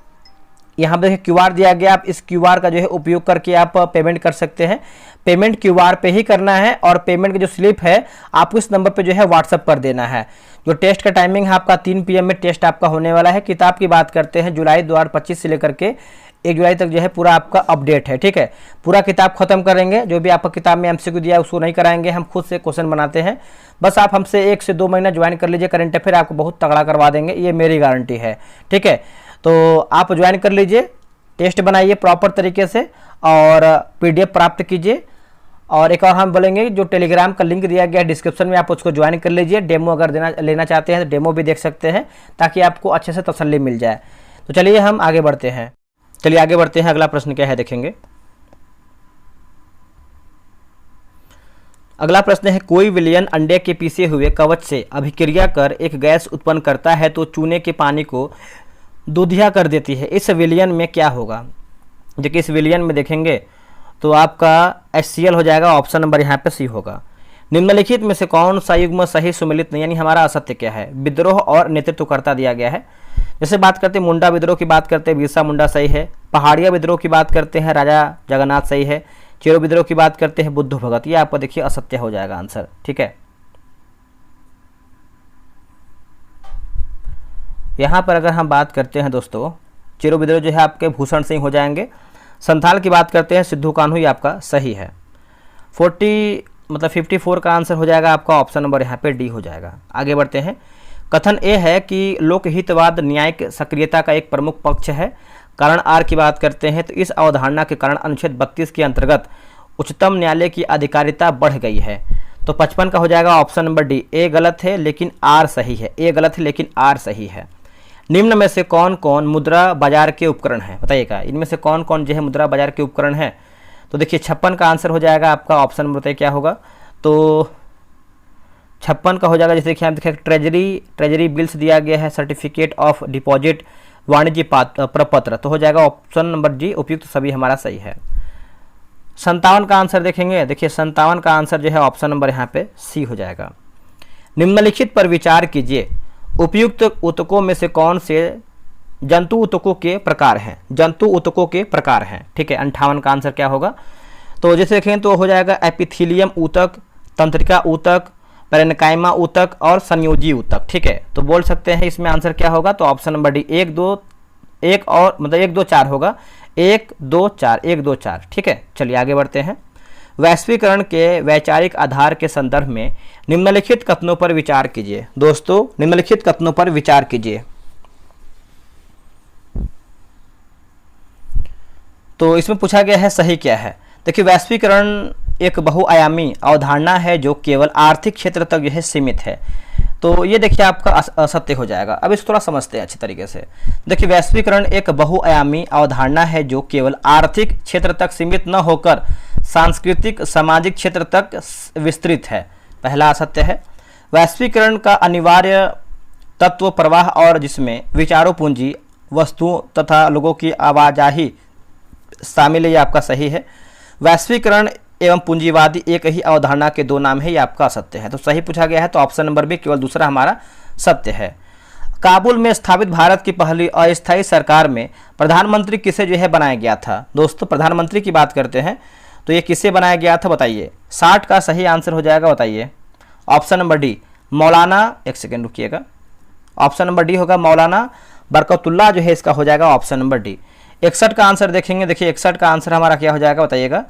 यहाँ देखिए क्यूआर दिया गया, आप इस क्यूआर का जो है उपयोग करके आप पेमेंट कर सकते हैं। पेमेंट क्यूआर पे ही करना है और पेमेंट की जो स्लिप है आपको इस नंबर पे जो है व्हाट्सअप कर देना है। जो टेस्ट का टाइमिंग है आपका 3 PM में टेस्ट आपका होने वाला है। किताब की बात करते हैं जुलाई 2025 से लेकर के 1 जुलाई तक जो है पूरा आपका अपडेट है, ठीक है। पूरा किताब खत्म करेंगे, जो भी आपका किताब में एमसीक्यू दिया है उसको नहीं कराएंगे, हम खुद से क्वेश्चन बनाते हैं। बस आप हमसे 1 से 2 महीना ज्वाइन कर लीजिए, करंट अफेयर आपको बहुत तगड़ा करवा देंगे, ये मेरी गारंटी है, ठीक है। तो आप ज्वाइन कर लीजिए, टेस्ट बनाइए प्रॉपर तरीके से और पीडीएफ प्राप्त कीजिए। और एक और हम बोलेंगे जो टेलीग्राम का लिंक दिया गया है डिस्क्रिप्शन में, आप उसको ज्वाइन कर लीजिए। डेमो अगर लेना चाहते हैं तो डेमो भी देख सकते हैं ताकि आपको अच्छे से तसल्ली मिल जाए। तो चलिए हम आगे बढ़ते हैं। अगला प्रश्न क्या है देखेंगे। अगला प्रश्न है कोई विलयन अंडे के पीसे हुए कवच से अभिक्रिया कर एक गैस उत्पन्न करता है तो चूने के पानी को दूधिया कर देती है, इस विलयन में क्या होगा। देखिए इस विलयन में देखेंगे तो आपका HCl हो जाएगा, ऑप्शन नंबर यहाँ पे सी होगा। निम्नलिखित में से कौन सा युग्म सही सुमिलित नहीं, यानी हमारा असत्य क्या है। विद्रोह और नेतृत्वकर्ता दिया गया है। जैसे बात करते हैं मुंडा विद्रोह की बात करते हैं, बिरसा मुंडा सही है। पहाड़िया विद्रोह की बात करते हैं, राजा जगन्नाथ सही है। चेरो विद्रोह की बात करते हैं, बुद्ध भगत, ये आपको देखिए असत्य हो जाएगा आंसर, ठीक है। यहाँ पर अगर हम बात करते हैं दोस्तों, चेरो विद्रोह जो है आपके भूषण सिंह हो जाएंगे। संथाल की बात करते हैं, सिद्धू कान्हू, ये आपका सही है। 54 का आंसर हो जाएगा आपका ऑप्शन नंबर यहाँ पे डी हो जाएगा। आगे बढ़ते हैं। कथन ए है कि लोकहितवाद न्यायिक सक्रियता का एक प्रमुख पक्ष है। कारण आर की बात करते हैं तो इस अवधारणा के कारण अनुच्छेद 32 के अंतर्गत उच्चतम न्यायालय की अधिकारिता बढ़ गई है। तो 55 का हो जाएगा ऑप्शन नंबर डी। ए गलत है लेकिन आर सही है, ए गलत है लेकिन आर सही है। निम्न में से कौन कौन मुद्रा बाजार के उपकरण हैं, बताइएगा इनमें से कौन कौन जो है मुद्रा बाजार के उपकरण हैं। तो देखिए 56 का आंसर हो जाएगा आपका ऑप्शन नंबर, बताइए क्या होगा। तो 56 का हो जाएगा, जैसे देखिए आप देखिए ट्रेजरी बिल्स दिया गया है, सर्टिफिकेट ऑफ डिपॉजिट, वाणिज्य प्रपत्र, तो हो जाएगा ऑप्शन नंबर जी उपयुक्त सभी हमारा सही है। 57 का आंसर देखेंगे, देखिए 57 का आंसर जो है ऑप्शन नंबर यहाँ पे सी हो जाएगा। निम्नलिखित पर विचार कीजिए, उपयुक्त ऊतकों में से कौन से जंतु ऊतकों के प्रकार हैं, जंतु ऊतकों के प्रकार हैं, ठीक है। 58 का आंसर क्या होगा। तो जैसे देखें तो हो जाएगा एपिथीलियम ऊतक, तंत्रिका ऊतक, पेरेन्काइमा ऊतक और संयोजी ऊतक, ठीक है। तो बोल सकते हैं इसमें आंसर क्या होगा। तो ऑप्शन नंबर डी 1 2 4 होगा, 1 2 4, ठीक है। चलिए आगे बढ़ते हैं। वैश्वीकरण के वैचारिक आधार के संदर्भ में निम्नलिखित कथनों पर विचार कीजिए। दोस्तों निम्नलिखित कथनों पर विचार कीजिए। तो इसमें पूछा गया है सही क्या है। देखिए वैश्वीकरण एक बहुआयामी अवधारणा है जो केवल आर्थिक क्षेत्र तक जो है सीमित है। तो ये देखिए आपका असत्य हो जाएगा। अब इसको थोड़ा समझते हैं अच्छी तरीके से। देखिए वैश्वीकरण एक बहुआयामी अवधारणा है जो केवल आर्थिक क्षेत्र तक सीमित न होकर सांस्कृतिक सामाजिक क्षेत्र तक विस्तृत है। पहला असत्य है। वैश्वीकरण का अनिवार्य तत्व प्रवाह और जिसमें विचारों पूंजी वस्तुओं तथा लोगों की आवाजाही शामिल है, ये आपका सही है। वैश्वीकरण एवं पूंजीवादी एक ही अवधारणा के दो नाम है, ये आपका असत्य है। तो सही पूछा गया है तो ऑप्शन नंबर बी केवल दूसरा हमारा सत्य है। काबुल में स्थापित भारत की पहली अस्थायी सरकार में प्रधानमंत्री किसे जो है बनाया गया था। दोस्तों प्रधानमंत्री की बात करते हैं तो ये किसे बनाया गया था बताइए। 60 का सही आंसर हो जाएगा बताइए। ऑप्शन नंबर डी मौलाना, एक सेकेंड रुकिएगा, ऑप्शन नंबर डी होगा मौलाना बरकतुल्लाह जो है इसका हो जाएगा ऑप्शन नंबर डी। 61 का आंसर देखेंगे, देखिए 61 का आंसर हमारा क्या हो जाएगा बताइएगा।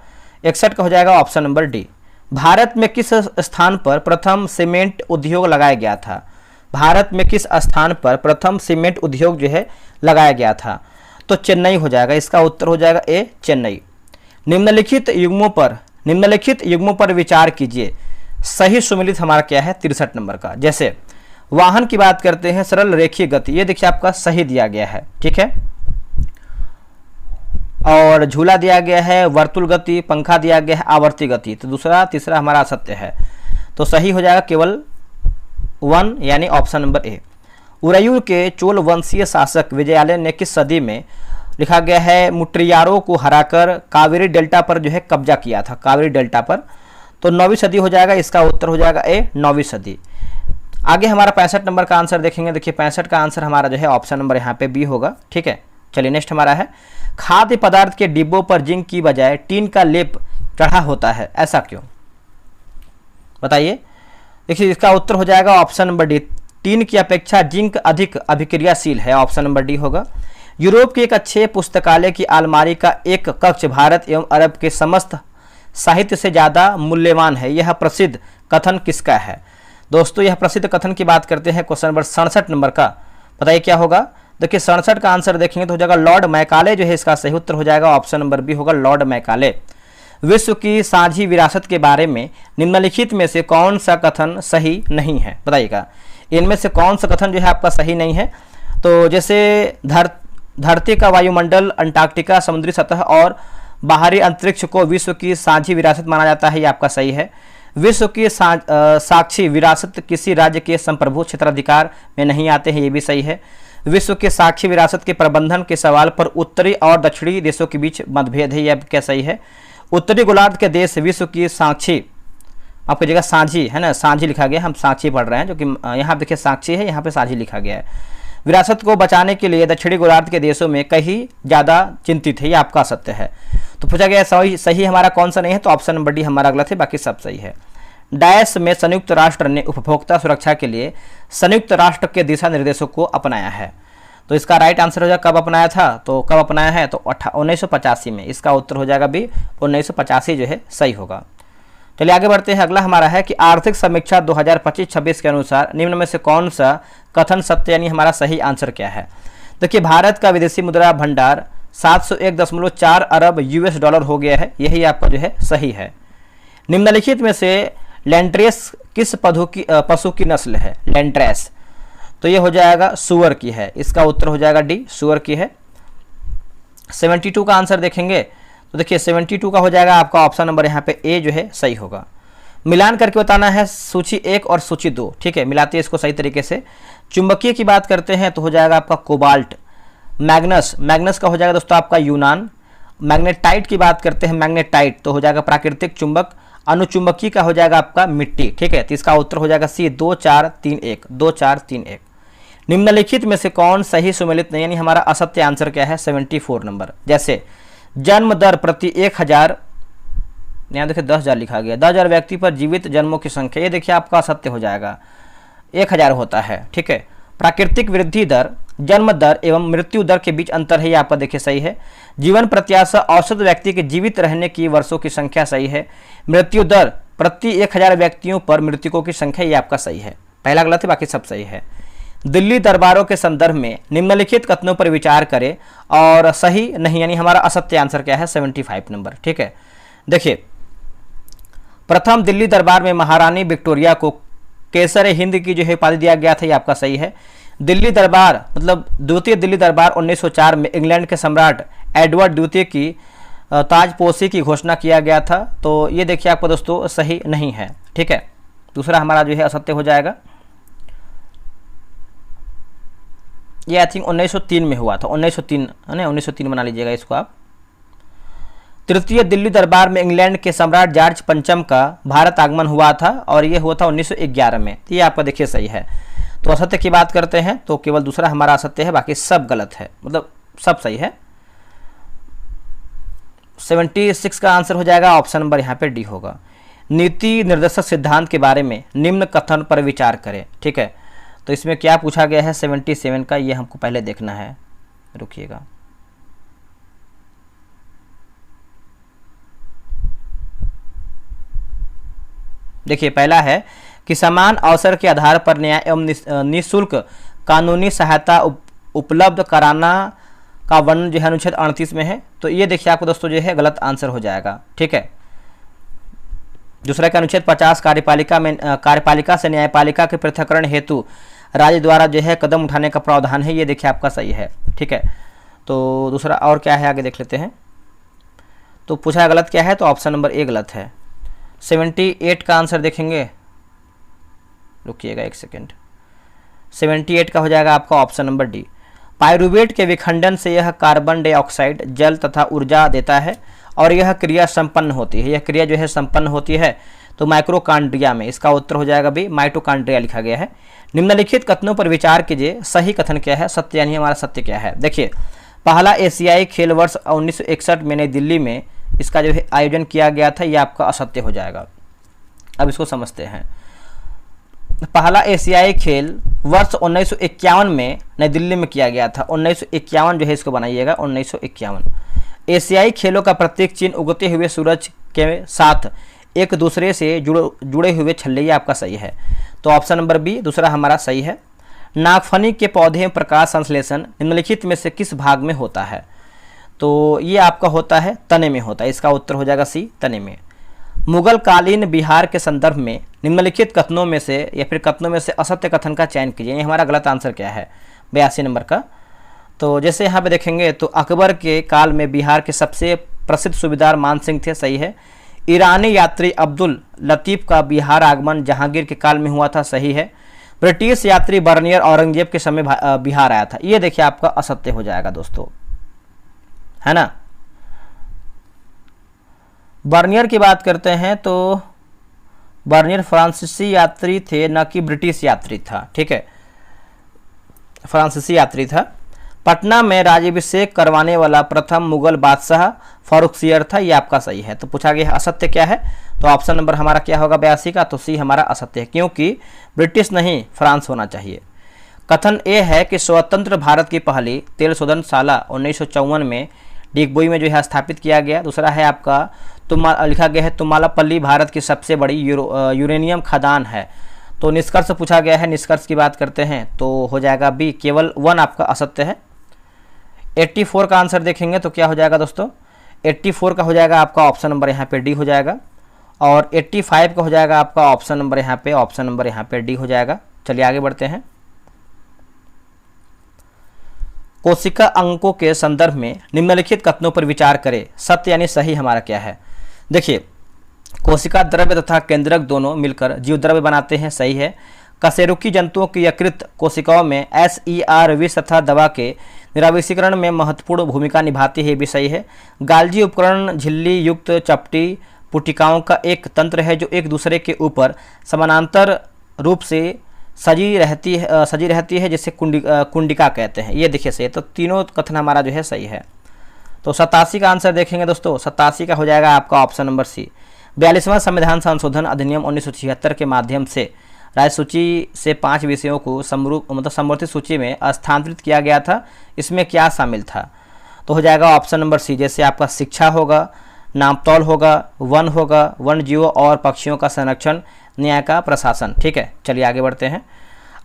61 का हो जाएगा ऑप्शन नंबर डी। भारत में किस स्थान पर प्रथम सीमेंट उद्योग लगाया गया था। भारत में किस स्थान पर प्रथम सीमेंट उद्योग जो है लगाया गया था, तो चेन्नई हो जाएगा, इसका उत्तर हो जाएगा ए चेन्नई। निम्नलिखित युग्मों पर विचार कीजिए। सही सुमेलित हमारा क्या है 63 नंबर का। जैसे वाहन की बात करते हैं, सरल रेखीय गति, ये देखिए आपका सही दिया गया है, ठीक है। और झूला दिया गया है, वर्तुल गति, पंखा दिया गया है, आवर्ती गति, तो दूसरा तीसरा हमारा असत्य है, तो सही हो जाएगा केवल 1 यानी ऑप्शन नंबर ए। उरैयूर के चोल वंशीय शासक विजयालय ने किस सदी में, लिखा गया है, मुट्रियारों को हराकर कावेरी डेल्टा पर जो है कब्जा किया था, कावेरी डेल्टा पर, तो 9वीं सदी हो जाएगा, इसका उत्तर हो जाएगा ए 9वीं सदी। आगे हमारा 65 नंबर का आंसर देखेंगे, देखिए 65 का आंसर हमारा जो है ऑप्शन नंबर यहाँ पे बी होगा, ठीक है। चलिए नेक्स्ट हमारा है, खाद्य पदार्थ के डिब्बों पर जिंक की बजाय टीन का लेप चढ़ा होता है, ऐसा क्यों बताइए। देखिए इसका उत्तर हो जाएगा ऑप्शन नंबर डी, टीन की अपेक्षा जिंक अधिक अभिक्रियाशील है, ऑप्शन नंबर डी होगा। यूरोप के एक अच्छे पुस्तकालय की अलमारी का एक कक्ष भारत एवं अरब के समस्त साहित्य से ज़्यादा मूल्यवान है, यह प्रसिद्ध कथन किसका है। दोस्तों यह प्रसिद्ध कथन की बात करते हैं, क्वेश्चन नंबर 67 नंबर का, बताइए क्या होगा। देखिए 67 का आंसर देखेंगे तो हो जाएगा लॉर्ड मैकाले जो है इसका सही उत्तर हो जाएगा, ऑप्शन नंबर बी होगा लॉर्ड मैकाले। विश्व की साझी विरासत के बारे में निम्नलिखित में से कौन सा कथन सही नहीं है बताइएगा। इनमें से कौन सा कथन जो है आपका सही नहीं है, तो जैसे धरती का वायुमंडल, अंटार्कटिका, समुद्री सतह और बाहरी अंतरिक्ष को विश्व की साझी विरासत माना जाता है, ये आपका सही है। विश्व की साक्षी विरासत किसी राज्य के संप्रभु क्षेत्राधिकार में नहीं आते हैं, ये भी सही है। विश्व के साक्षी विरासत के प्रबंधन के सवाल पर उत्तरी और दक्षिणी देशों के बीच मतभेद है, यह क्या सही है। उत्तरी गोलार्ध के देश विश्व की साक्षी, आपकी जगह साझी है ना, साझी लिखा गया, हम साक्षी पढ़ रहे हैं, जो कि यहाँ देखिए साक्षी है, यहाँ पे साझी लिखा गया है। विरासत को बचाने के लिए दक्षिणी गोलार्ध के देशों में कहीं ज़्यादा चिंतित है, ये आपका सत्य है। तो पूछा गया सही हमारा कौन सा नहीं है, तो ऑप्शन नंबर डी हमारा गलत है, बाकी सब सही है। डैश में संयुक्त राष्ट्र ने उपभोक्ता सुरक्षा के लिए संयुक्त राष्ट्र के दिशा निर्देशों को अपनाया है, तो इसका राइट आंसर हो जाएगा कब अपनाया था, तो कब अपनाया है, तो 1985 में, इसका उत्तर हो जाएगा भी 1985 जो है सही होगा। चलिए आगे बढ़ते हैं, अगला हमारा है कि आर्थिक समीक्षा 2025-26 के अनुसार निम्न में से कौन सा कथन सत्य यानी हमारा सही आंसर क्या है। देखिए भारत का विदेशी मुद्रा भंडार 701.4 अरब US डॉलर हो गया है, यही आपका जो है सही है। निम्नलिखित में से लैंड्रेस किस पशु की नस्ल है, लैंड्रेस, तो ये हो जाएगा सुअर की है, इसका उत्तर हो जाएगा डी, सुअर की है। 72 का आंसर देखेंगे तो देखिए 72 का हो जाएगा आपका ऑप्शन नंबर यहाँ पे ए जो है सही होगा। मिलान करके बताना है सूची 1 और सूची 2, ठीक है, मिलाते हैं इसको सही तरीके से। चुंबकीय की बात करते हैं तो हो जाएगा आपका कोबाल्ट। मैग्नस का हो जाएगा दोस्तों आपका यूनान। मैग्नेटाइट की बात करते हैं, मैग्नेटाइट तो हो जाएगा प्राकृतिक चुंबक। अनुचुंबकीय का हो जाएगा आपका मिट्टी, ठीक है, तो इसका उत्तर हो जाएगा सी 2431, 2431। निम्नलिखित में से कौन सही सुमेलित नहीं, यानी हमारा असत्य आंसर क्या है 74 नंबर। जैसे जन्म दर प्रति 1000, यहाँ देखिए 10,000 लिखा गया, 10,000 व्यक्ति पर जीवित जन्मों की संख्या, ये देखिए आपका असत्य हो जाएगा, 1000 होता है, ठीक है। प्राकृतिक वृद्धि दर, जन्म दर एवं मृत्यु दर के बीच अंतर है, ये आपका देखिए सही है। जीवन प्रत्याशा औसत व्यक्ति के जीवित रहने की वर्षों की संख्या सही है। मृत्यु दर प्रति 1000 व्यक्तियों पर मृतकों की संख्या, ये आपका सही है, पहला गलत है, बाकी सब सही है। दिल्ली दरबारों के संदर्भ में निम्नलिखित कथनों पर विचार करें और सही नहीं, यानी हमारा असत्य आंसर क्या है 75 नंबर, ठीक है। देखिए प्रथम दिल्ली दरबार में महारानी विक्टोरिया को केसर हिंद की जो है उपाधि दिया गया था, ये आपका सही है। दिल्ली दरबार मतलब द्वितीय दिल्ली दरबार 1904 में इंग्लैंड के सम्राट एडवर्ड द्वितीय की ताजपोशी की घोषणा किया गया था, तो ये देखिए आपको दोस्तों सही नहीं है, ठीक है। दूसरा हमारा जो है असत्य हो जाएगा, ये आई थिंक 1903 में हुआ था, 1903 है ना, 1903 बना लीजिएगा इसको आप। तृतीय दिल्ली दरबार में इंग्लैंड के सम्राट जॉर्ज पंचम का भारत आगमन हुआ था और ये हुआ था 1911 में, तो ये आपका देखिए सही है। तो असत्य की बात करते हैं तो केवल दूसरा हमारा असत्य है, बाकी सब गलत है, मतलब सब सही है। 76 का आंसर हो जाएगा ऑप्शन नंबर यहाँ पे डी होगा। नीति निर्देशक सिद्धांत के बारे में निम्न कथन पर विचार करें। ठीक है, तो इसमें क्या पूछा गया है 77 का, ये हमको पहले देखना है, रुकिएगा। देखिए पहला है कि समान अवसर के आधार पर न्याय एवं निःशुल्क कानूनी सहायता उपलब्ध कराना का वर्णन जो है अनुच्छेद 38 में है। तो ये देखिए आपको दोस्तों जो है गलत आंसर हो जाएगा। ठीक है, दूसरा का अनुच्छेद 50 कार्यपालिका से न्यायपालिका के पृथक्करण हेतु राज्य द्वारा जो है कदम उठाने का प्रावधान है, ये देखिए आपका सही है। ठीक है, तो दूसरा और क्या है आगे देख लेते हैं। तो पूछा गलत क्या है, तो ऑप्शन नंबर ए गलत है। 78 का आंसर देखेंगे, रुकिएगा एक सेकेंड। 78 का हो जाएगा आपका ऑप्शन नंबर डी। पायरुवेट के विखंडन से यह कार्बन डाइऑक्साइड जल तथा ऊर्जा देता है और यह क्रिया संपन्न होती है। यह क्रिया जो है संपन्न होती है तो माइक्रोकांड्रिया में। इसका उत्तर हो जाएगा बी, माइटोकांड्रिया लिखा गया है। निम्नलिखित कथनों पर विचार कीजिए, सही कथन क्या है, सत्य यानी हमारा सत्य क्या है। देखिए पहला एशियाई खेल वर्ष 1961 में नई दिल्ली में इसका जो है आयोजन किया गया था, यह आपका असत्य हो जाएगा। अब इसको समझते हैं। पहला एशियाई खेल वर्ष 1951 में नई दिल्ली में किया गया था। 1951 जो है इसको बनाइएगा, 1951। एशियाई खेलों का प्रतीक चिन्ह उगते हुए सूरज के साथ एक दूसरे से जुड़े हुए छल्ले, ये आपका सही है। तो ऑप्शन नंबर बी दूसरा हमारा सही है। नागफनी के पौधे में प्रकाश संश्लेषण निम्नलिखित में से किस भाग में होता है, तो ये आपका होता है तने में होता है। इसका उत्तर हो जाएगा सी, तने में। मुगल कालीन बिहार के संदर्भ में निम्नलिखित कथनों में से या फिर कथनों में से असत्य कथन का चयन कीजिए। ये हमारा गलत आंसर क्या है 82 नंबर का। तो जैसे यहाँ पे देखेंगे तो अकबर के काल में बिहार के सबसे प्रसिद्ध सूबेदार मान सिंह थे, सही है। ईरानी यात्री अब्दुल लतीफ़ का बिहार आगमन जहांगीर के काल में हुआ था, सही है। ब्रिटिश यात्री बर्नियर औरंगजेब के समय बिहार आया था, ये देखिए आपका असत्य हो जाएगा दोस्तों, है ना। बर्नियर की बात करते हैं तो बर्नियर फ्रांसीसी यात्री थे, न कि ब्रिटिश यात्री था। ठीक है, फ्रांसीसी यात्री था। पटना में राज्याभिषेक करवाने वाला प्रथम मुगल बादशाह फारुखसियर था, ये आपका सही है। तो पूछा गया असत्य क्या है, तो ऑप्शन नंबर हमारा क्या होगा 82 का, तो सी हमारा असत्य है, क्योंकि ब्रिटिश नहीं फ्रांस होना चाहिए। कथन ए है कि स्वतंत्र भारत की पहली तेल शोधनशाला 1954 में डिगबोई में जो है स्थापित किया गया। दूसरा है आपका लिखा गया है तुमालापल्ली भारत की सबसे बड़ी यूरेनियम खदान है। तो निष्कर्ष पूछा गया है, निष्कर्ष की बात करते हैं तो हो जाएगा बी, केवल 1 आपका असत्य है। 84 का आंसर देखेंगे तो क्या हो जाएगा दोस्तों, 84 का हो जाएगा आपका ऑप्शन नंबर यहाँ पे डी हो जाएगा, और 85 का हो जाएगा आपका ऑप्शन नंबर यहाँ पे डी हो जाएगा। चलिए आगे बढ़ते हैं। कोशिका अंकों के संदर्भ में निम्नलिखित कथनों पर विचार करें, सत्य यानी सही हमारा क्या है। देखिए कोशिका द्रव्य तथा केंद्रक दोनों मिलकर जीव द्रव्य बनाते हैं, सही है। कशेरुकी जंतुओं की यकृत कोशिकाओं में SER विष तथा दवा के निरावशीकरण में महत्वपूर्ण भूमिका निभाती है, भी सही है। गाल्जी उपकरण झिल्ली युक्त चपटी पुटिकाओं का एक तंत्र है जो एक दूसरे के ऊपर समानांतर रूप से सजी रहती है जिसे कुंडिका कहते हैं, ये देखिए सही। तो तीनों कथन हमारा जो है सही है। तो 87 का आंसर देखेंगे दोस्तों, 87 का हो जाएगा आपका ऑप्शन नंबर सी। 42वां संविधान संशोधन अधिनियम 1976 के माध्यम से राज्य सूची से 5 विषयों को समवर्ती सूची में स्थानांतरित किया गया था, इसमें क्या शामिल था, तो हो जाएगा ऑप्शन नंबर सी। जैसे आपका शिक्षा होगा, नापतौल होगा, वन होगा, वन्य जीवों और पक्षियों का संरक्षण, न्याय का प्रशासन। ठीक है, चलिए आगे बढ़ते हैं।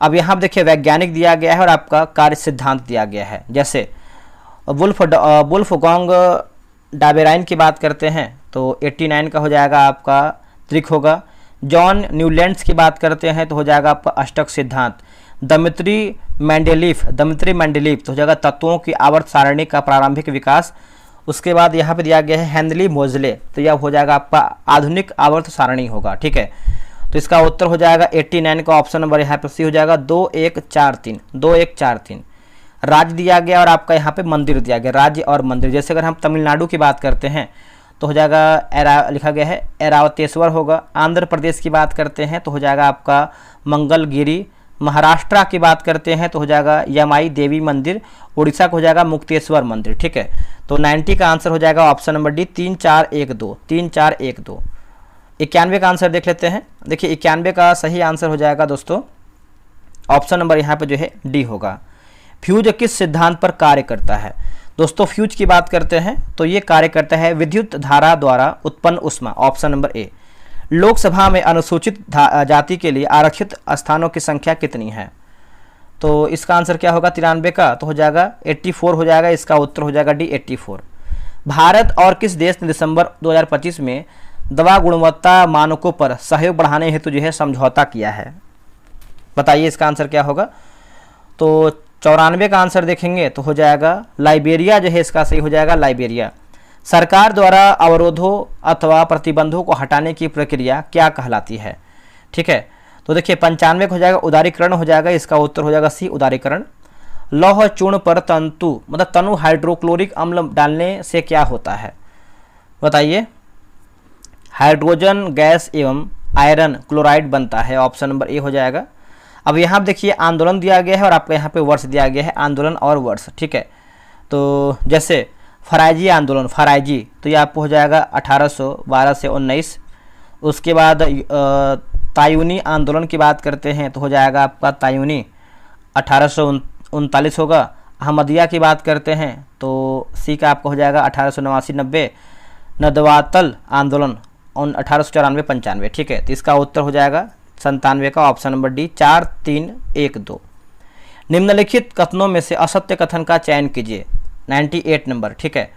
अब यहाँ देखिए वैज्ञानिक दिया गया है और आपका कार्य सिद्धांत दिया गया है। जैसे वुल्फगांग डाबेराइन की बात करते हैं तो 89 का हो जाएगा आपका त्रिक होगा। जॉन न्यूलैंड्स की बात करते हैं तो हो जाएगा आपका अष्टक सिद्धांत। दमित्री मेंडेलीफ तो हो जाएगा तत्वों की आवर्त सारणी का प्रारंभिक विकास। उसके बाद यहाँ पे दिया गया है हेनली मोजले, तो यह हो जाएगा आपका आधुनिक आवर्त सारणी होगा। ठीक है, तो इसका उत्तर हो जाएगा 89 का ऑप्शन नंबर यहाँ पे सी हो जाएगा 2143। राज्य दिया गया और आपका यहाँ पे मंदिर दिया गया, राज्य और मंदिर। जैसे अगर हम तमिलनाडु की बात करते हैं तो हो जाएगा लिखा गया है ऐरावतेश्वर होगा। आंध्र प्रदेश की बात करते हैं तो हो जाएगा आपका मंगलगिरी महाराष्ट्र की बात करते हैं तो हो जाएगा यमाई देवी मंदिर, उड़ीसा का हो जाएगा मुक्तेश्वर मंदिर। ठीक है, तो 90 का आंसर हो जाएगा ऑप्शन नंबर डी 3412, 3412। 91 का आंसर देख लेते हैं। देखिए 91 का सही आंसर हो जाएगा दोस्तों ऑप्शन नंबर यहाँ पे जो है डी होगा। फ्यूज किस सिद्धांत पर कार्य करता है? दोस्तों फ्यूज की बात करते हैं तो ये कार्य करता है विद्युत धारा द्वारा उत्पन्न ऊष्मा, ऑप्शन नंबर ए। लोकसभा में अनुसूचित जाति के लिए आरक्षित स्थानों की संख्या कितनी है? तो इसका आंसर क्या होगा 93 का, तो हो जाएगा 84 हो जाएगा। इसका उत्तर हो जाएगा डी 84। भारत और किस देश ने दिसंबर 2025 में दवा गुणवत्ता मानकों पर सहयोग बढ़ाने हेतु जो है समझौता किया है? बताइए इसका आंसर क्या होगा। तो 94 का आंसर देखेंगे तो हो जाएगा लाइबेरिया जो है, इसका सही हो जाएगा लाइबेरिया। सरकार द्वारा अवरोधों अथवा प्रतिबंधों को हटाने की प्रक्रिया क्या कहलाती है? ठीक है, तो देखिए 95 हो जाएगा उदारीकरण हो जाएगा। इसका उत्तर हो जाएगा सी उदारीकरण। लौह चूर्ण पर तंतु मतलब तनु हाइड्रोक्लोरिक अम्ल डालने से क्या होता है? बताइए। हाइड्रोजन गैस एवं आयरन क्लोराइड बनता है, ऑप्शन नंबर ए हो जाएगा। अब यहाँ देखिए आंदोलन दिया गया है और आपका यहाँ पे वर्ष दिया गया है, आंदोलन और वर्ष। ठीक है, तो जैसे फराइजी आंदोलन, फराइजी तो ये आपको हो जाएगा 1812 से 19। उसके बाद तायूनी आंदोलन की बात करते हैं तो हो जाएगा आपका तायूनी 1839 होगा। अहमदिया की बात करते हैं तो सी का आपका हो जाएगा 1889-90। नदवातल आंदोलन 1894-95। ठीक है, तो इसका उत्तर हो जाएगा 97 का ऑप्शन नंबर डी 4312। निम्नलिखित कथनों में से असत्य कथन का चयन कीजिए, 98 नंबर। ठीक है,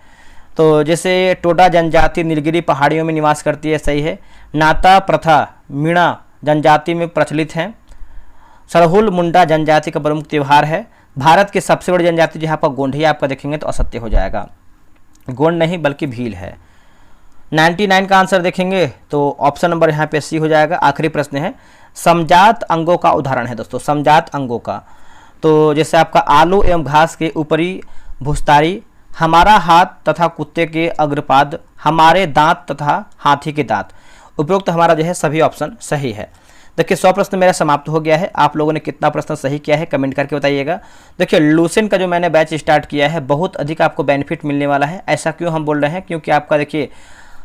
तो जैसे टोडा जनजाति नीलगिरी पहाड़ियों में निवास करती है, सही है। नाता प्रथा मीणा जनजाति में प्रचलित है। सरहुल मुंडा जनजाति का प्रमुख त्यौहार है। भारत की सबसे बड़ी जनजाति जहाँ पर गोंड है आपका देखेंगे तो असत्य हो जाएगा, गोंड नहीं बल्कि भील है। 99 का आंसर देखेंगे तो ऑप्शन नंबर यहाँ पे सी हो जाएगा। आखिरी प्रश्न है समजात अंगों का उदाहरण है दोस्तों, समजात अंगों का। तो जैसे आपका आलू एवं घास के ऊपरी भूस्तारी, हमारा हाथ तथा कुत्ते के अग्रपाद, हमारे दांत तथा हाथी के दांत। उपरोक्त हमारा जो है सभी ऑप्शन सही है। देखिए 100 प्रश्न मेरा समाप्त हो गया है। आप लोगों ने कितना प्रश्न सही किया है कमेंट करके बताइएगा। देखिए लूसेंट का जो मैंने बैच स्टार्ट किया है बहुत अधिक आपको बेनिफिट मिलने वाला है। ऐसा क्यों हम बोल रहे हैं, क्योंकि आपका देखिए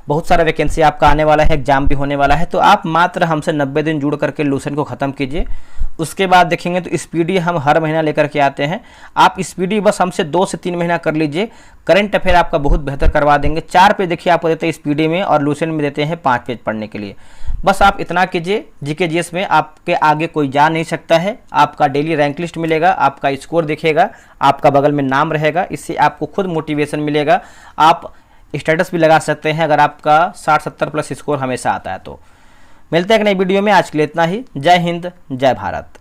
बहुत सारा वैकेंसी आपका आने वाला है, एग्जाम भी होने वाला है। तो आप मात्र हमसे 90 दिन जुड़ करके लूसेंट को ख़त्म कीजिए। उसके बाद देखेंगे तो स्पीडी हम हर महीना लेकर के आते हैं। आप स्पीडी बस हमसे 2 से 3 महीना कर लीजिए, करंट अफेयर आपका बहुत बेहतर करवा देंगे। 4 पेज देखिए आपको देते हैं स्पीडी में और लूसेंट में देते हैं 5 पेज पढ़ने के लिए। बस आप इतना कीजिए, जीके जीएस में आपके आगे कोई जा नहीं सकता है। आपका डेली रैंक लिस्ट मिलेगा, आपका स्कोर दिखेगा, आपका बगल में नाम रहेगा। इससे आपको खुद मोटिवेशन मिलेगा। आप स्टेटस भी लगा सकते हैं अगर आपका 60-70 प्लस स्कोर हमेशा आता है तो। मिलते हैं एक नई वीडियो में, आज के लिए इतना ही। जय हिंद, जय भारत।